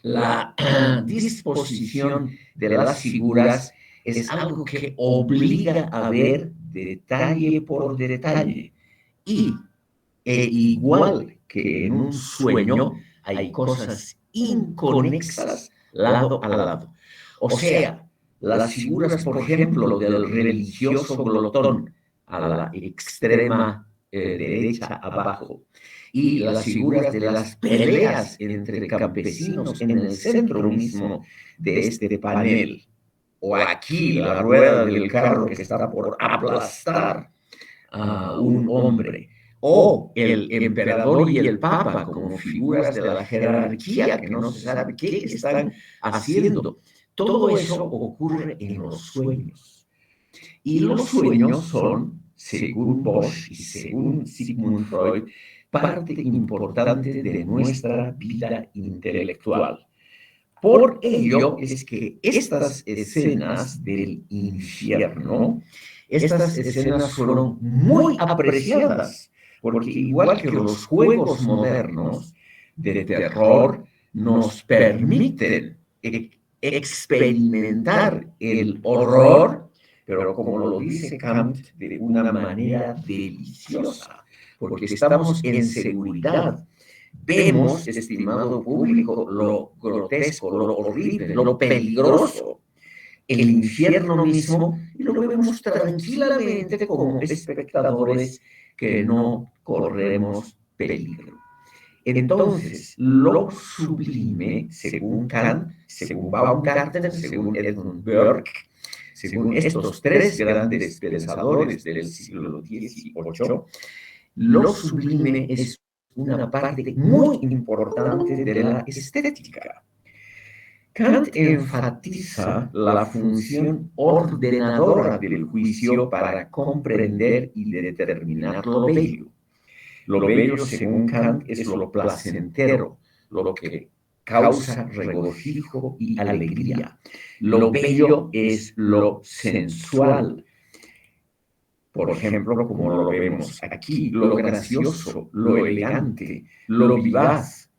la disposición de las figuras es algo que obliga a ver detalle por detalle. Igual que en un sueño, hay cosas inconexas lado a lado. O sea, las figuras, por ejemplo, del religioso glotón a la extrema derecha abajo, y las figuras de las peleas entre campesinos en el centro mismo de este panel, o aquí la rueda del carro que está por aplastar a un hombre, o el emperador y el papa como figuras de la jerarquía que no se sabe qué están haciendo. Todo eso ocurre en los sueños. Y los sueños son, según Bosch y según Sigmund Freud, parte importante de nuestra vida intelectual. Por ello es que estas escenas del infierno, estas escenas fueron muy apreciadas, porque igual que los juegos modernos de terror, nos permiten experimentar el horror, pero como lo dice Kant, de una manera deliciosa, porque estamos en seguridad. Vemos, estimado público, lo grotesco, lo horrible, lo peligroso, el infierno mismo, y lo vemos tranquilamente como espectadores que no corremos peligro. Entonces, lo sublime, según Kant, según Baumgarten, según Edmund Burke, según estos tres grandes pensadores del siglo XVIII, lo sublime es una parte muy importante de la estética. Kant enfatiza la función ordenadora del juicio para comprender y determinar lo bello. Lo bello, según Kant, es lo placentero, lo que causa regocijo y alegría. Lo bello es lo sensual. Por ejemplo, como lo vemos aquí, lo gracioso, lo elegante, lo vivaz.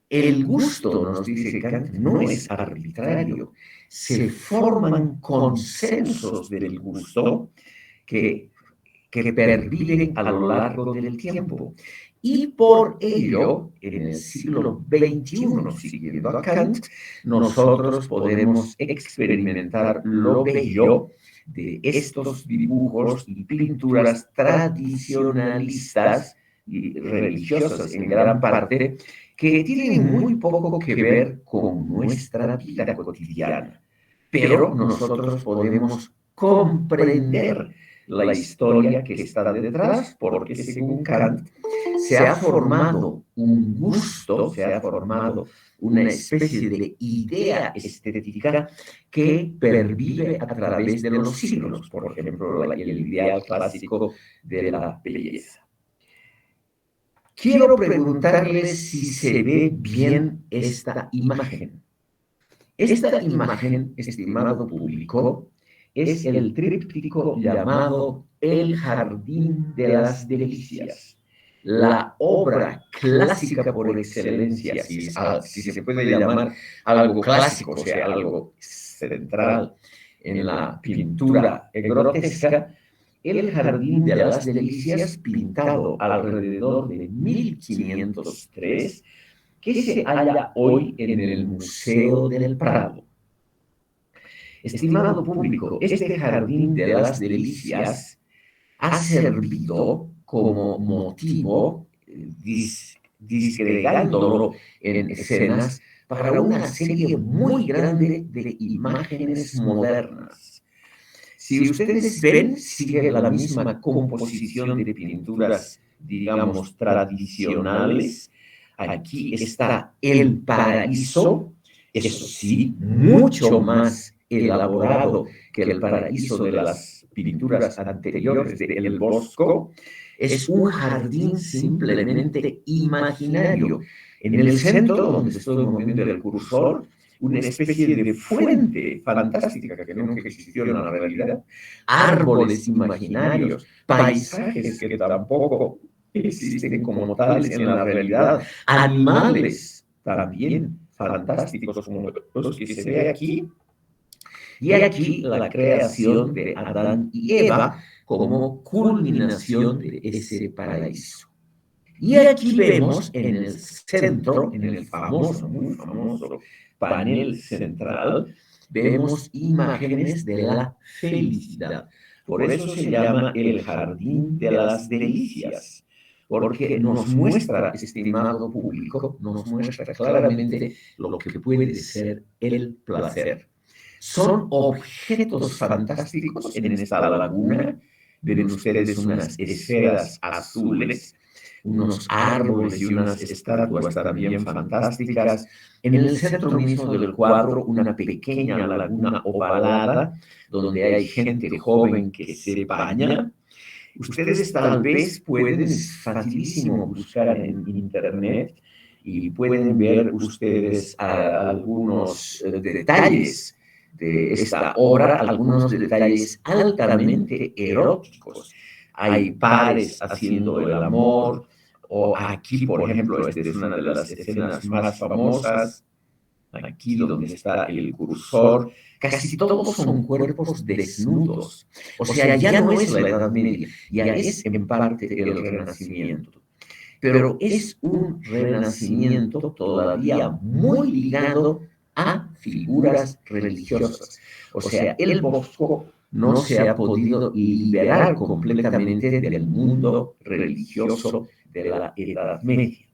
El gusto, nos dice Kant, no es arbitrario. Se forman consensos del gusto que perviven a lo largo del tiempo. Y por ello, en el siglo XXI, siguiendo a Kant, nosotros podemos experimentar lo bello de estos dibujos y pinturas tradicionalistas y religiosas en gran parte, que tienen muy poco que ver con nuestra vida cotidiana. pero nosotros podemos comprender la historia que está detrás, porque según Kant se ha formado un gusto, se ha formado una especie de idea estética que pervive a través de los siglos, por ejemplo, el ideal clásico de la belleza. Quiero preguntarles si se ve bien esta imagen. Esta imagen, estimado público, es el tríptico llamado El Jardín de las Delicias, la obra clásica por excelencia, si se puede llamar algo clásico, o sea, algo central en la pintura grotesca. El Jardín de las Delicias, pintado alrededor de 1503, que se halla hoy en el Museo del Prado. Estimado público, este Jardín de las Delicias ha servido como motivo, disgregándolo en escenas, para una serie muy grande de imágenes modernas. Si ustedes ven, sigue la misma composición de pinturas, digamos, tradicionales. Aquí está el paraíso, eso sí, mucho más elaborado que el paraíso de las pinturas anteriores de El Bosco. Es un jardín simplemente imaginario. En el centro, donde estoy moviendo el cursor, una especie de fuente fantástica que nunca existió en la realidad, árboles imaginarios, paisajes que tampoco existen como tales en la realidad, animales también fantásticos como los que se ve aquí, y aquí la creación de Adán y Eva como culminación de ese paraíso. Y aquí vemos en el centro, en el famoso, muy famoso panel central, vemos imágenes de la felicidad. Por eso se llama el Jardín de las Delicias, porque nos muestra, estimado público, nos muestra claramente lo que puede ser el placer. Son objetos fantásticos en esta laguna. Ven ustedes unas esferas azules, unos árboles y unas estatuas también fantásticas. En el centro mismo del cuadro, una pequeña laguna ovalada, donde hay gente joven que se baña. Ustedes tal vez pueden, es facilísimo buscar en internet, y pueden ver ustedes algunos detalles de esta obra, algunos detalles altamente eróticos. Hay pares haciendo el amor, o aquí, por ejemplo, esta es una de las escenas más famosas, aquí donde está el cursor. Casi todos son cuerpos desnudos. O sea, ya no es la Edad Media, ya es en parte el Renacimiento. Pero es un renacimiento todavía muy ligado a figuras religiosas. O sea, el Bosco no se ha podido liberar completamente del mundo religioso de la Edad Media.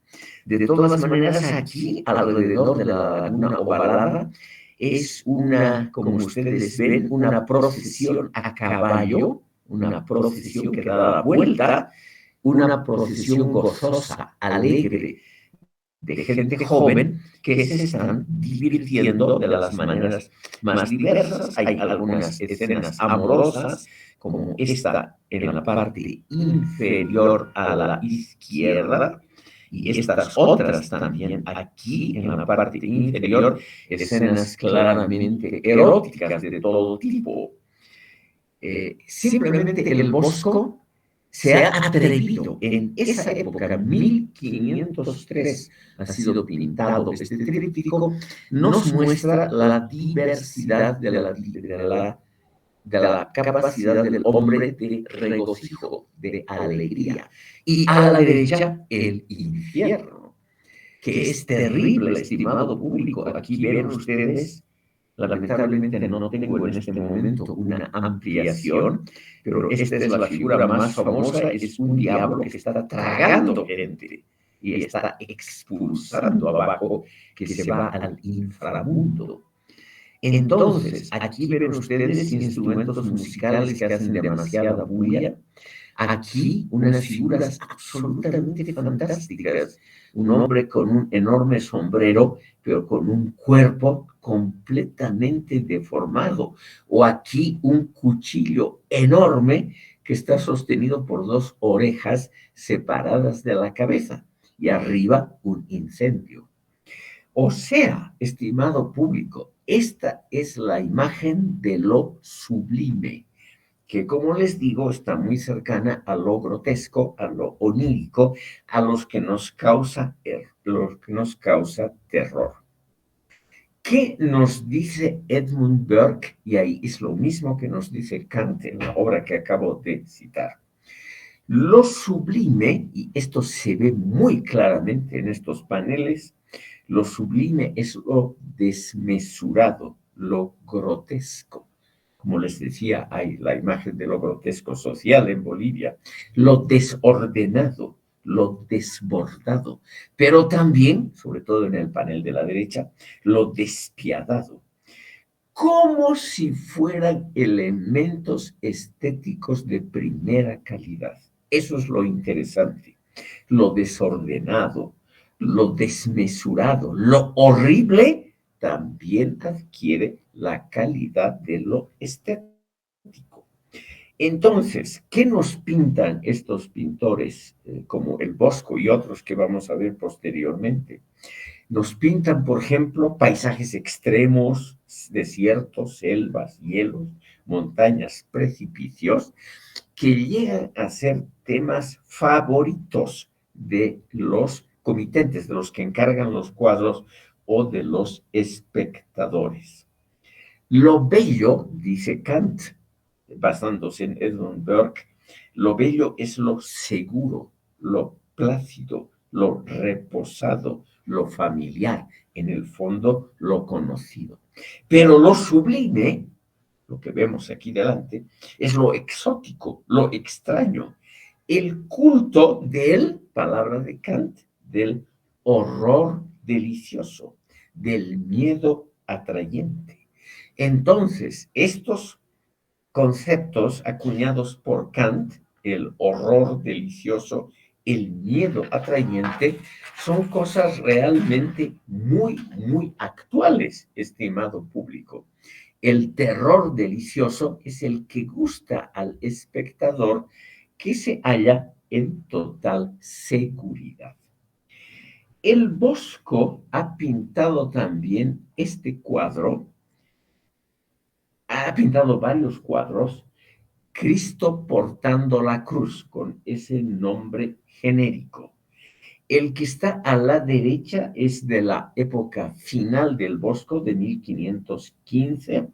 De todas maneras, aquí, alrededor de la laguna ovalada, es una, como ustedes ven, una procesión a caballo, una procesión que da la vuelta, una procesión gozosa, alegre, de gente joven que se están divirtiendo de las maneras más diversas. Hay algunas escenas amorosas, como esta en la parte inferior a la izquierda, y estas otras también aquí en la parte inferior, escenas claramente eróticas de todo tipo. Simplemente el Bosco se ha atrevido en esa época, 1503, ha sido pintado este tríptico, nos muestra la diversidad de la capacidad del hombre de regocijo, de alegría. Y a la derecha, el infierno, que es terrible, estimado público. Aquí ven ustedes, lamentablemente no tengo en este momento una ampliación, pero esta es la figura más famosa, es un diablo que está tragando gente y está expulsando abajo, que se va al inframundo. Entonces, aquí ven ustedes instrumentos musicales que hacen demasiada bulla. Aquí unas figuras absolutamente fantásticas. Un hombre con un enorme sombrero, pero con un cuerpo completamente deformado. O aquí un cuchillo enorme que está sostenido por dos orejas separadas de la cabeza. Y arriba un incendio. O sea, estimado público, esta es la imagen de lo sublime, que como les digo está muy cercana a lo grotesco, a lo onírico, a los que nos causa, lo que nos causa terror. ¿Qué nos dice Edmund Burke? Y ahí es lo mismo que nos dice Kant en la obra que acabo de citar. Lo sublime, y esto se ve muy claramente en estos paneles, lo sublime es lo desmesurado, lo grotesco. Como les decía, hay la imagen de lo grotesco social en Bolivia, lo desordenado, lo desbordado, pero también, sobre todo en el panel de la derecha, lo despiadado, como si fueran elementos estéticos de primera calidad. Eso es lo interesante, lo desordenado, lo desmesurado, lo horrible también adquiere la calidad de lo estético. Entonces, ¿qué nos pintan estos pintores como el Bosco y otros que vamos a ver posteriormente? Nos pintan, por ejemplo, paisajes extremos, desiertos, selvas, hielos, montañas, precipicios, que llegan a ser temas favoritos de los comitentes, de los que encargan los cuadros o de los espectadores. Lo bello, dice Kant, basándose en Edmund Burke, lo bello es lo seguro, lo plácido, lo reposado, lo familiar, en el fondo lo conocido. Pero lo sublime, lo que vemos aquí delante, es lo exótico, lo extraño, el culto del, palabra de Kant, del horror delicioso, del miedo atrayente. Entonces, estos conceptos acuñados por Kant, el horror delicioso, el miedo atrayente, son cosas realmente muy, muy actuales, estimado público. El terror delicioso es el que gusta al espectador que se halla en total seguridad. El Bosco ha pintado también este cuadro, ha pintado varios cuadros, Cristo portando la cruz, con ese nombre genérico. El que está a la derecha es de la época final del Bosco, de 1515.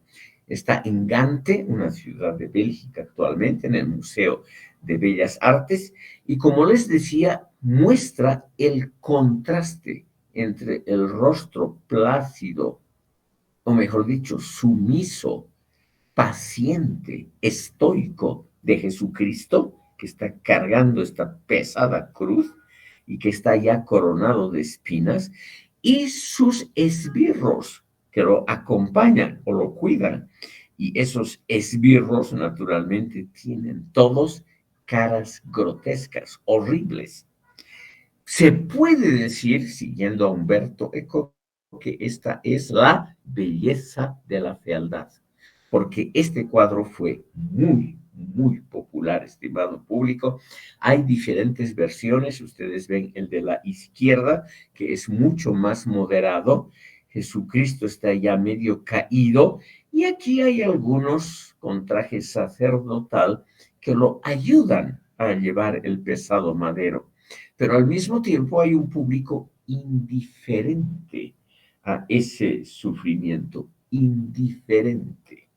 Está en Gante, una ciudad de Bélgica actualmente, en el Museo de Bellas Artes. Y como les decía, muestra el contraste entre el rostro plácido, o mejor dicho, sumiso, paciente, estoico de Jesucristo, que está cargando esta pesada cruz y que está ya coronado de espinas, y sus esbirros que lo acompañan o lo cuidan. Y esos esbirros naturalmente tienen todos caras grotescas, horribles. Se puede decir, siguiendo a Humberto Eco, que esta es la belleza de la fealdad, porque este cuadro fue muy, muy popular, estimado público. Hay diferentes versiones, ustedes ven el de la izquierda, que es mucho más moderado. Jesucristo está ya medio caído, y aquí hay algunos con traje sacerdotal que lo ayudan a llevar el pesado madero. Pero al mismo tiempo hay un público indiferente a ese sufrimiento, indiferente.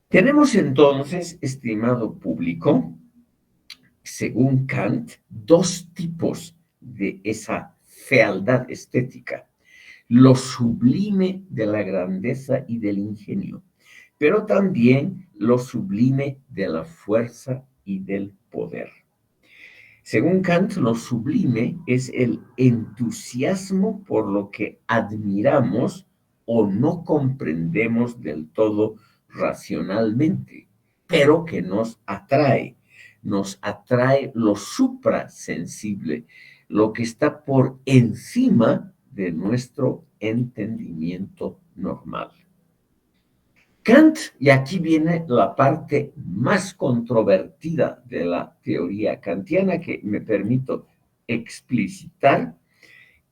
Tenemos entonces, estimado público, según Kant, dos tipos de esa fealdad estética: lo sublime de la grandeza y del ingenio, pero también lo sublime de la fuerza y del poder. Según Kant, lo sublime es el entusiasmo por lo que admiramos o no comprendemos del todo racionalmente, pero que nos atrae. Nos atrae lo suprasensible, lo que está por encima de nuestro entendimiento normal. Kant, y aquí viene la parte más controvertida de la teoría kantiana que me permito explicitar.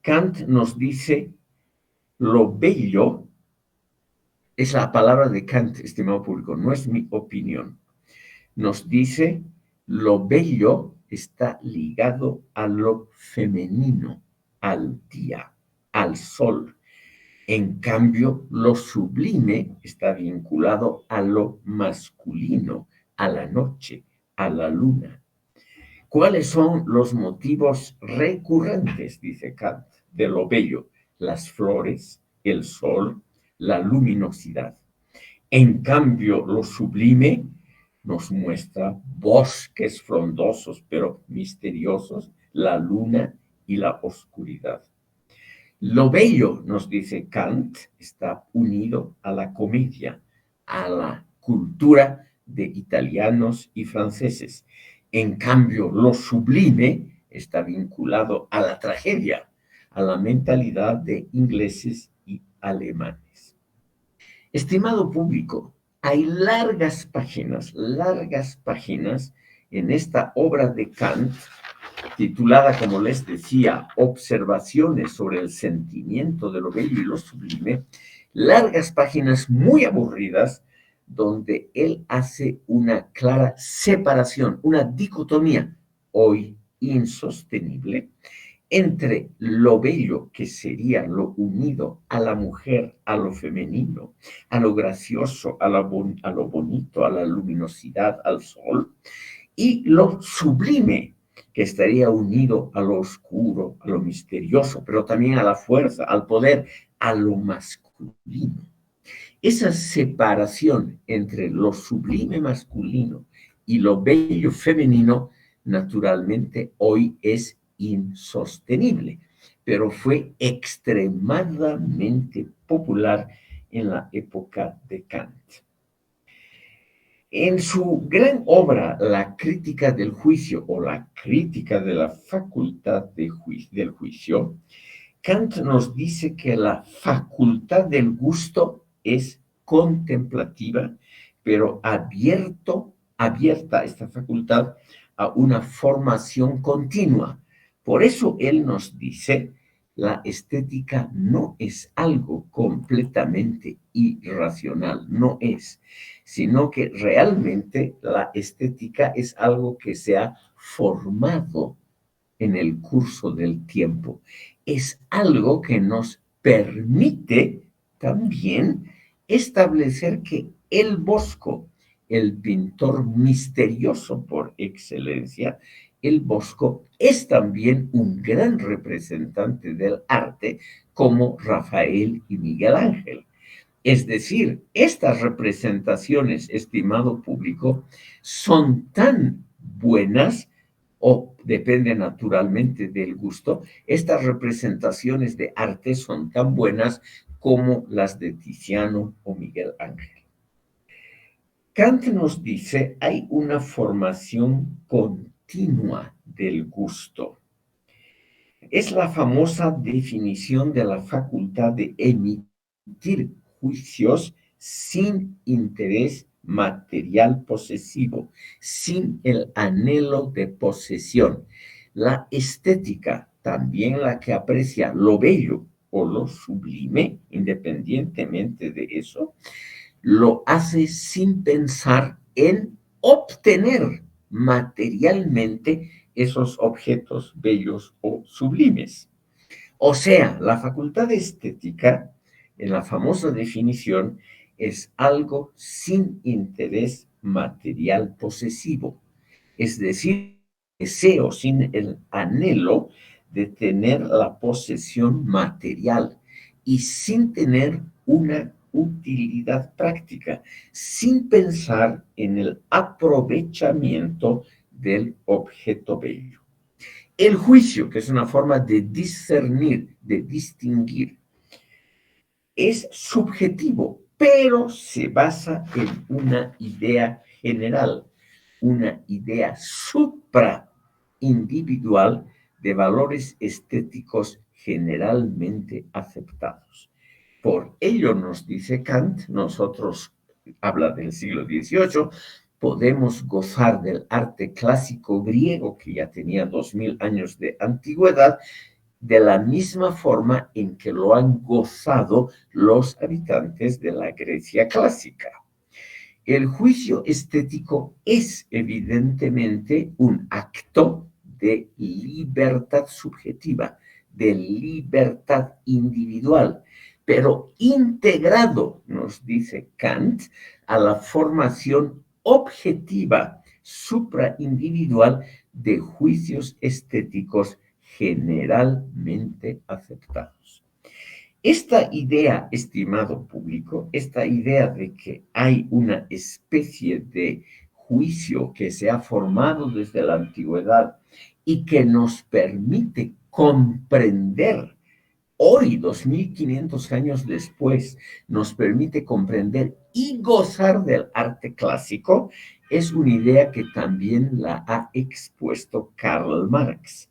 Kant nos dice, lo bello es la palabra de Kant, estimado público, no es mi opinión. Nos dice, lo bello está ligado a lo femenino, al día, al sol. En cambio, lo sublime está vinculado a lo masculino, a la noche, a la luna. ¿Cuáles son los motivos recurrentes, dice Kant, de lo bello? Las flores, el sol, la luminosidad. En cambio, lo sublime nos muestra bosques frondosos pero misteriosos, la luna y la oscuridad. Lo bello, nos dice Kant, está unido a la comedia, a la cultura de italianos y franceses. En cambio, lo sublime está vinculado a la tragedia, a la mentalidad de ingleses y alemanes. Estimado público, hay largas páginas en esta obra de Kant, titulada, como les decía, Observaciones sobre el sentimiento de lo bello y lo sublime, largas páginas muy aburridas, donde él hace una clara separación, una dicotomía, hoy insostenible, entre lo bello, que sería lo unido a la mujer, a lo femenino, a lo gracioso, a lo bonito, a la luminosidad, al sol, y lo sublime, que estaría unido a lo oscuro, a lo misterioso, pero también a la fuerza, al poder, a lo masculino. Esa separación entre lo sublime masculino y lo bello femenino, naturalmente hoy es insostenible, pero fue extremadamente popular en la época de Kant. En su gran obra, La crítica del juicio o la crítica de la facultad del juicio, Kant nos dice que la facultad del gusto es contemplativa, pero abierta esta facultad a una formación continua. Por eso él nos dice, la estética no es algo completamente irracional, no es, sino que realmente la estética es algo que se ha formado en el curso del tiempo. Es algo que nos permite también establecer que el Bosco, el pintor misterioso por excelencia, el Bosco es también un gran representante del arte como Rafael y Miguel Ángel. Es decir, estas representaciones, estimado público, son tan buenas o depende naturalmente del gusto, estas representaciones de arte son tan buenas como las de Tiziano o Miguel Ángel. Kant nos dice, hay una formación continua del gusto. Es la famosa definición de la facultad de emitir juicios sin interés material posesivo, sin el anhelo de posesión. La estética, también la que aprecia lo bello o lo sublime, independientemente de eso, lo hace sin pensar en obtener materialmente esos objetos bellos o sublimes. O sea, la facultad estética, en la famosa definición, es algo sin interés material posesivo, es decir, deseo, sin el anhelo de tener la posesión material y sin tener una utilidad práctica, sin pensar en el aprovechamiento del objeto bello. El juicio, que es una forma de discernir, de distinguir, es subjetivo, pero se basa en una idea general, una idea supraindividual de valores estéticos generalmente aceptados. Por ello nos dice Kant, nosotros, habla del siglo XVIII, podemos gozar del arte clásico griego que ya tenía 2000 años de antigüedad, de la misma forma en que lo han gozado los habitantes de la Grecia clásica. El juicio estético es evidentemente un acto de libertad subjetiva, de libertad individual, pero integrado, nos dice Kant, a la formación objetiva supraindividual de juicios estéticos generalmente aceptados. Esta idea, estimado público, esta idea de que hay una especie de juicio que se ha formado desde la antigüedad y que nos permite comprender hoy, 2500 años después, nos permite comprender y gozar del arte clásico, es una idea que también la ha expuesto Karl Marx.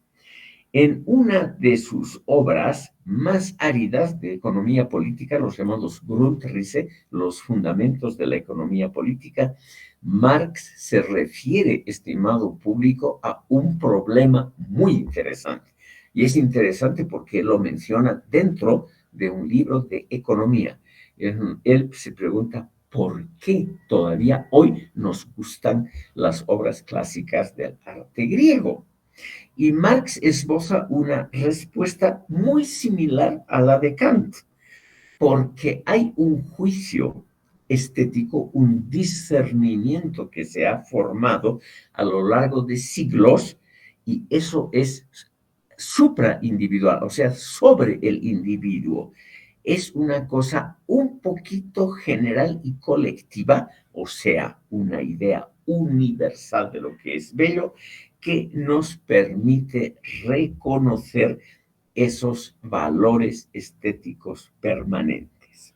En una de sus obras más áridas de economía política, los llamados Grundrisse, los fundamentos de la economía política, Marx se refiere, estimado público, a un problema muy interesante. Y es interesante porque lo menciona dentro de un libro de economía. Él se pregunta, ¿por qué todavía hoy nos gustan las obras clásicas del arte griego? Y Marx esboza una respuesta muy similar a la de Kant, porque hay un juicio estético, un discernimiento que se ha formado a lo largo de siglos, y eso es supraindividual, o sea, sobre el individuo. Es una cosa un poquito general y colectiva, o sea, una idea universal de lo que es bello, que nos permite reconocer esos valores estéticos permanentes.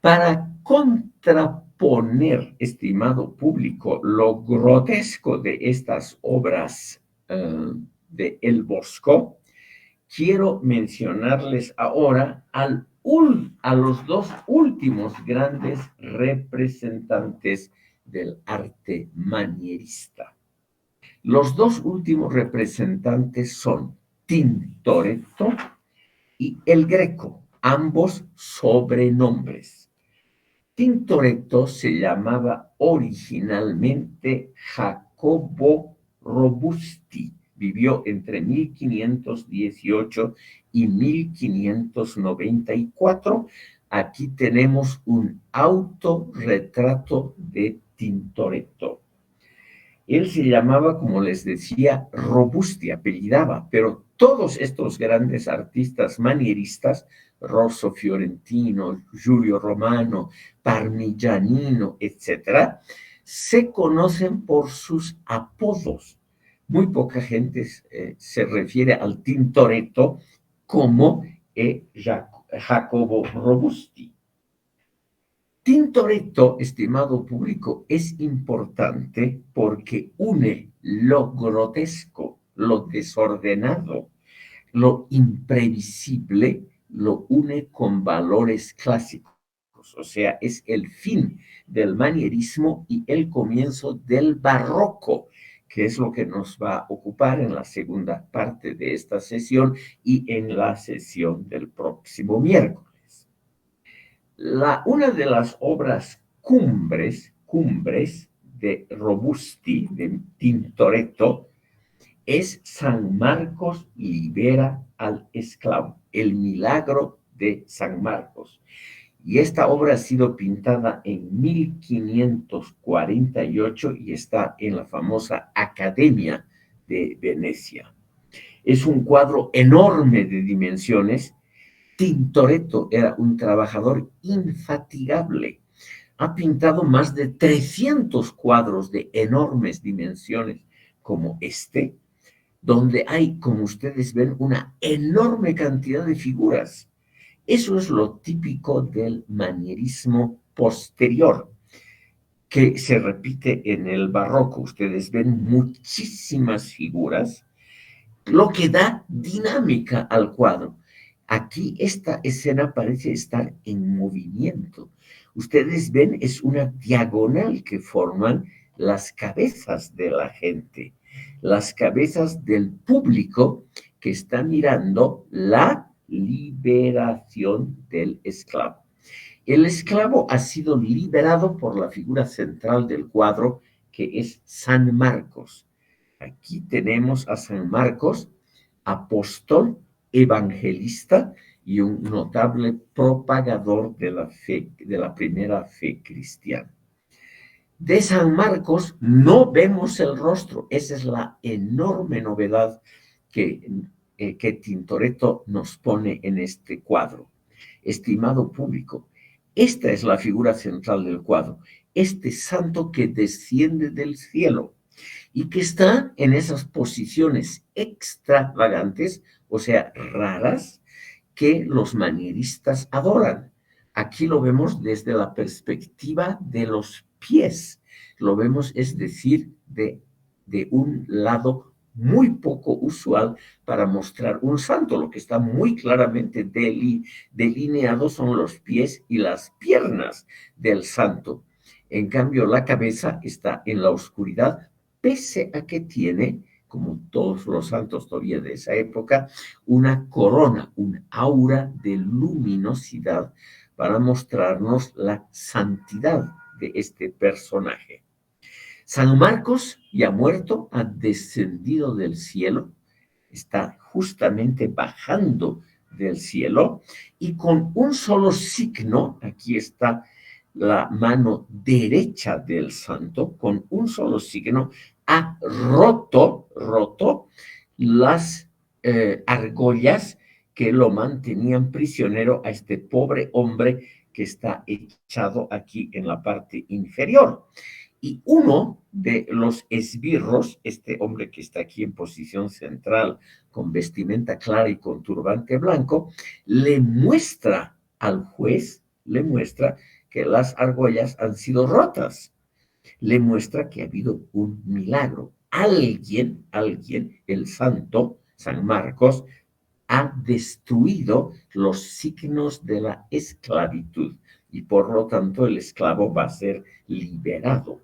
Para contraponer, estimado público, lo grotesco de estas obras de El Bosco, quiero mencionarles ahora a los dos últimos grandes representantes del arte manierista. Los dos últimos representantes son Tintoretto y El Greco, ambos sobrenombres. Tintoretto se llamaba originalmente Jacobo Robusti, vivió entre 1518 y 1594. Aquí tenemos un autorretrato de Tintoretto. Él se llamaba, como les decía, Robusti, apellidaba, pero todos estos grandes artistas manieristas, Rosso Fiorentino, Giulio Romano, Parmigianino, etc., se conocen por sus apodos. Muy poca gente se refiere al Tintoretto como Jacobo Robusti. Tintoretto, estimado público, es importante porque une lo grotesco, lo desordenado, lo imprevisible, lo une con valores clásicos. O sea, es el fin del manierismo y el comienzo del barroco, que es lo que nos va a ocupar en la segunda parte de esta sesión y en la sesión del próximo miércoles. Una de las obras cumbres de Robusti, de Tintoretto, es San Marcos libera al esclavo, el milagro de San Marcos. Y esta obra ha sido pintada en 1548 y está en la famosa Academia de Venecia. Es un cuadro enorme de dimensiones. Tintoretto era un trabajador infatigable. Ha pintado más de 300 cuadros de enormes dimensiones como este, donde hay, como ustedes ven, una enorme cantidad de figuras. Eso es lo típico del manierismo posterior, que se repite en el barroco. Ustedes ven muchísimas figuras, lo que da dinámica al cuadro. Aquí esta escena parece estar en movimiento. Ustedes ven, es una diagonal que forman las cabezas de la gente, las cabezas del público que está mirando la liberación del esclavo. El esclavo ha sido liberado por la figura central del cuadro, que es San Marcos. Aquí tenemos a San Marcos, apóstol, evangelista y un notable propagador de la fe, de la primera fe cristiana. De San Marcos no vemos el rostro. Esa es la enorme novedad que Tintoretto nos pone en este cuadro. Estimado público, esta es la figura central del cuadro, este santo que desciende del cielo y que está en esas posiciones extravagantes, o sea, raras, que los manieristas adoran. Aquí lo vemos desde la perspectiva de los pies, lo vemos, es decir, de un lado muy poco usual para mostrar un santo. Lo que está muy claramente delineado son los pies y las piernas del santo. En cambio, la cabeza está en la oscuridad, pese a que tiene, como todos los santos todavía de esa época, una corona, un aura de luminosidad para mostrarnos la santidad de este personaje. San Marcos, ya muerto, ha descendido del cielo, está justamente bajando del cielo y con un solo signo, aquí está la mano derecha del santo, con un solo signo, ha roto las argollas que lo mantenían prisionero a este pobre hombre que está echado aquí en la parte inferior. Y uno de los esbirros, este hombre que está aquí en posición central, con vestimenta clara y con turbante blanco, le muestra al juez, le muestra que las argollas han sido rotas, le muestra que ha habido un milagro. Alguien, el santo, San Marcos, ha destruido los signos de la esclavitud y por lo tanto el esclavo va a ser liberado.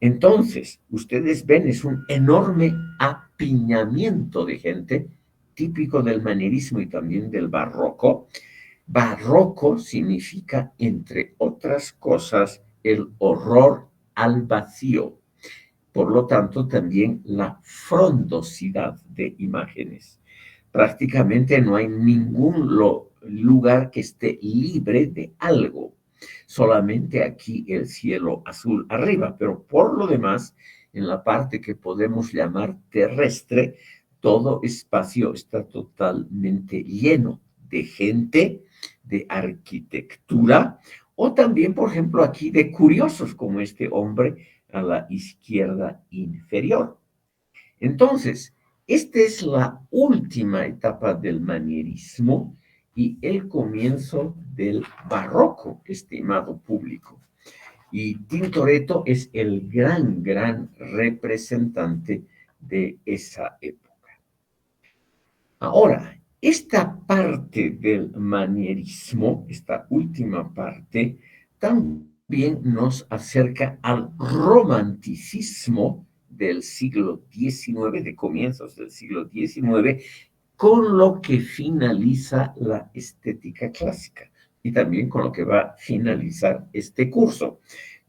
Entonces, ustedes ven, es un enorme apiñamiento de gente, típico del manierismo y también del barroco. Barroco significa, entre otras cosas, el horror al vacío. Por lo tanto, también la frondosidad de imágenes. Prácticamente no hay ningún lugar que esté libre de algo. Solamente aquí el cielo azul arriba, pero por lo demás, en la parte que podemos llamar terrestre, todo espacio está totalmente lleno de gente, de arquitectura, o también, por ejemplo, aquí de curiosos como este hombre a la izquierda inferior. Entonces, esta es la última etapa del manierismo y el comienzo del barroco, estimado público. Y Tintoretto es el gran representante de esa época. Ahora, esta parte del manierismo, esta última parte, también nos acerca al romanticismo del siglo XIX, de comienzos del siglo XIX, con lo que finaliza la estética clásica y también con lo que va a finalizar este curso,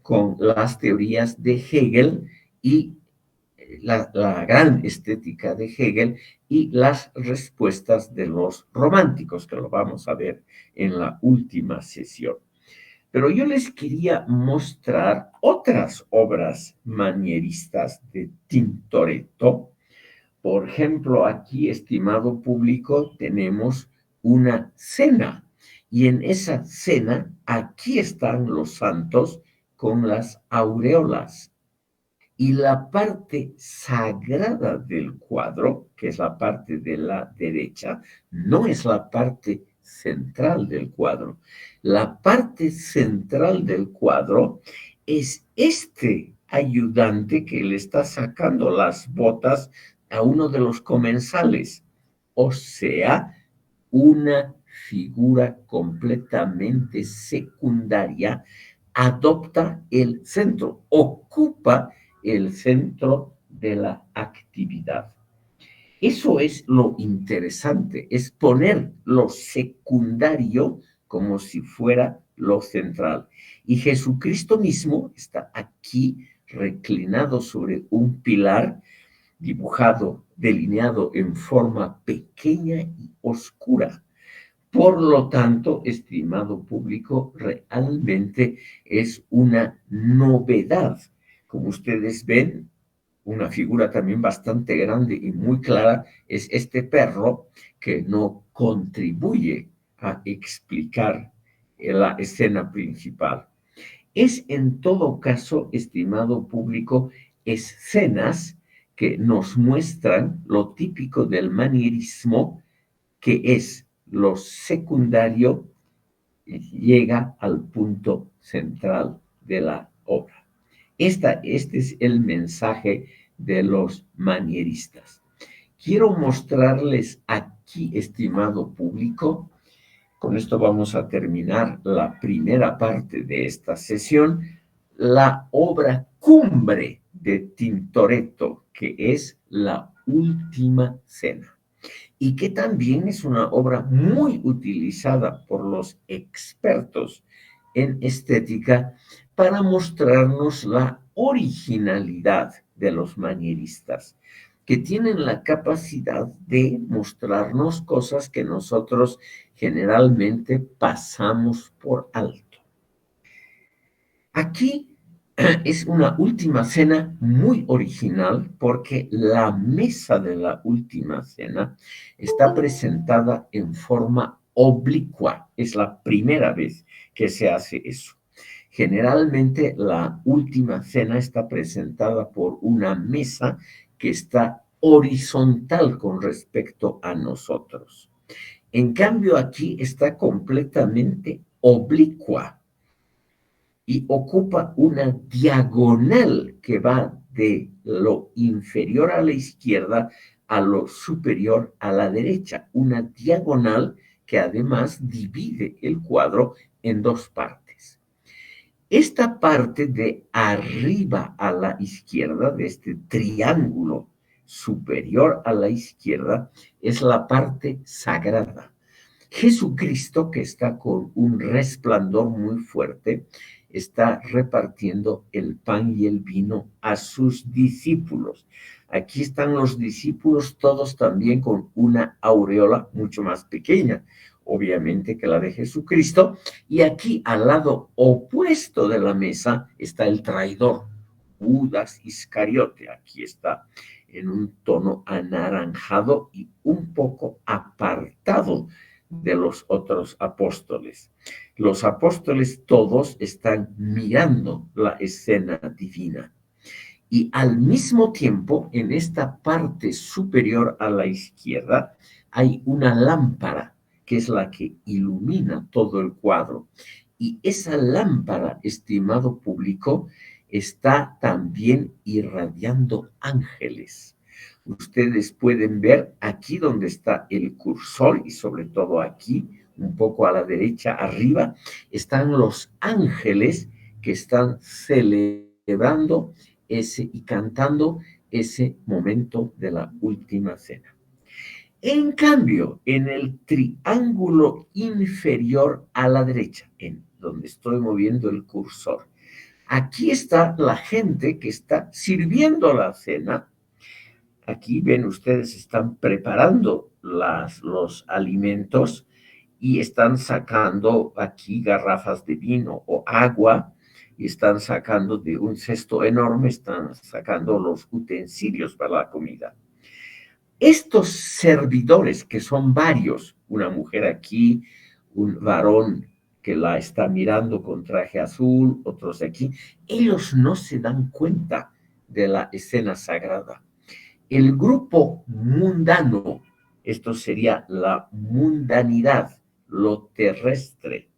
con las teorías de Hegel y la gran estética de Hegel y las respuestas de los románticos, que lo vamos a ver en la última sesión. Pero yo les quería mostrar otras obras manieristas de Tintoretto. Por ejemplo, aquí, estimado público, tenemos una cena. Y en esa cena, aquí están los santos con las aureolas. Y la parte sagrada del cuadro, que es la parte de la derecha, no es la parte central del cuadro. La parte central del cuadro es este ayudante que le está sacando las botas a uno de los comensales, o sea, una figura completamente secundaria adopta el centro, ocupa el centro de la actividad. Eso es lo interesante, es poner lo secundario como si fuera lo central. Y Jesucristo mismo está aquí reclinado sobre un pilar dibujado, delineado en forma pequeña y oscura. Por lo tanto, estimado público, realmente es una novedad. Como ustedes ven, una figura también bastante grande y muy clara es este perro que no contribuye a explicar la escena principal. Es en todo caso, estimado público, escenas que nos muestran lo típico del manierismo, que es lo secundario llega al punto central de la obra. Este es el mensaje de los manieristas. Quiero mostrarles aquí, estimado público, con esto vamos a terminar la primera parte de esta sesión, la obra cumbre de Tintoretto, que es La Última Cena, y que también es una obra muy utilizada por los expertos en estética para mostrarnos la originalidad de los manieristas, que tienen la capacidad de mostrarnos cosas que nosotros generalmente pasamos por alto. Aquí es una última cena muy original porque la mesa de la última cena está presentada en forma oblicua. Es la primera vez que se hace eso. Generalmente la última cena está presentada por una mesa que está horizontal con respecto a nosotros. En cambio, aquí está completamente oblicua y ocupa una diagonal que va de lo inferior a la izquierda a lo superior a la derecha, una diagonal que además divide el cuadro en dos partes. Esta parte de arriba a la izquierda, de este triángulo superior a la izquierda, es la parte sagrada. Jesucristo, que está con un resplandor muy fuerte, está repartiendo el pan y el vino a sus discípulos. Aquí están los discípulos, todos también con una aureola mucho más pequeña, obviamente, que la de Jesucristo. Y aquí, al lado opuesto de la mesa, está el traidor, Judas Iscariote. Aquí está en un tono anaranjado y un poco apartado de los otros apóstoles. Los apóstoles todos están mirando la escena divina. Y al mismo tiempo, en esta parte superior a la izquierda, hay una lámpara, que es la que ilumina todo el cuadro. Y esa lámpara, estimado público, está también irradiando ángeles. Ustedes pueden ver aquí donde está el cursor y sobre todo aquí, un poco a la derecha arriba, están los ángeles que están celebrando ese y cantando ese momento de la última cena. En cambio, en el triángulo inferior a la derecha, en donde estoy moviendo el cursor, aquí está la gente que está sirviendo la cena. Aquí ven ustedes, están preparando los alimentos y están sacando aquí garrafas de vino o agua y están sacando de un cesto enorme, están sacando los utensilios para la comida. Estos servidores, que son varios, una mujer aquí, un varón que la está mirando con traje azul, otros aquí, ellos no se dan cuenta de la escena sagrada. El grupo mundano, esto sería la mundanidad, lo terrestre,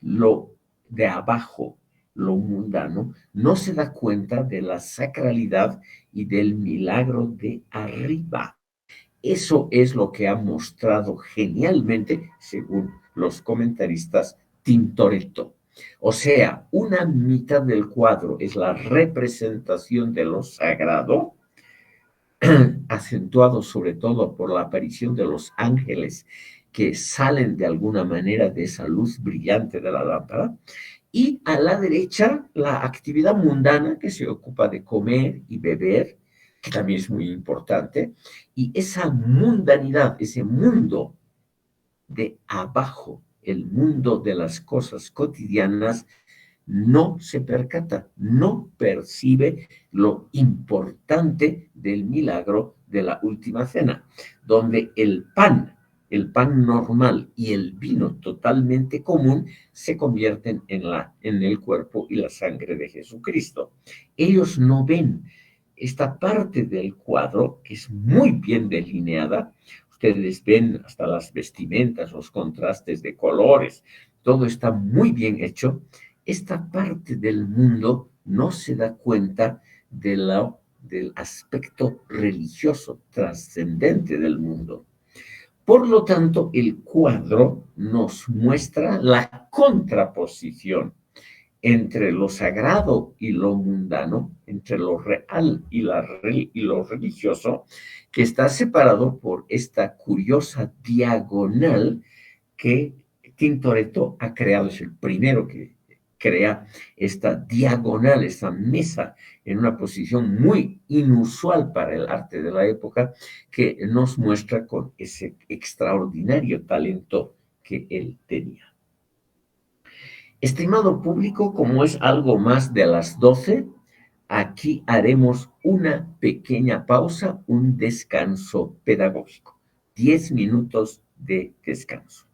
lo de abajo, lo mundano, no se da cuenta de la sacralidad y del milagro de arriba. Eso es lo que ha mostrado genialmente, según los comentaristas, Tintoretto. O sea, una mitad del cuadro es la representación de lo sagrado, acentuado sobre todo por la aparición de los ángeles que salen de alguna manera de esa luz brillante de la lámpara, y a la derecha la actividad mundana que se ocupa de comer y beber, que también es muy importante, y esa mundanidad, ese mundo de abajo, el mundo de las cosas cotidianas, no se percata, no percibe lo importante del milagro de la última cena, donde el pan normal y el vino totalmente común se convierten en el cuerpo y la sangre de Jesucristo. Ellos no ven esta parte del cuadro, que es muy bien delineada. Ustedes ven hasta las vestimentas, los contrastes de colores, todo está muy bien hecho. Esta parte del mundo no se da cuenta del aspecto religioso trascendente del mundo. Por lo tanto, el cuadro nos muestra la contraposición entre lo sagrado y lo mundano, entre lo real y lo religioso, que está separado por esta curiosa diagonal que Tintoretto ha creado. Es el primero que crea esta diagonal, esta mesa en una posición muy inusual para el arte de la época, que nos muestra con ese extraordinario talento que él tenía. Estimado público, como es algo más de las 12, aquí haremos una pequeña pausa, un descanso pedagógico. 10 minutos de descanso.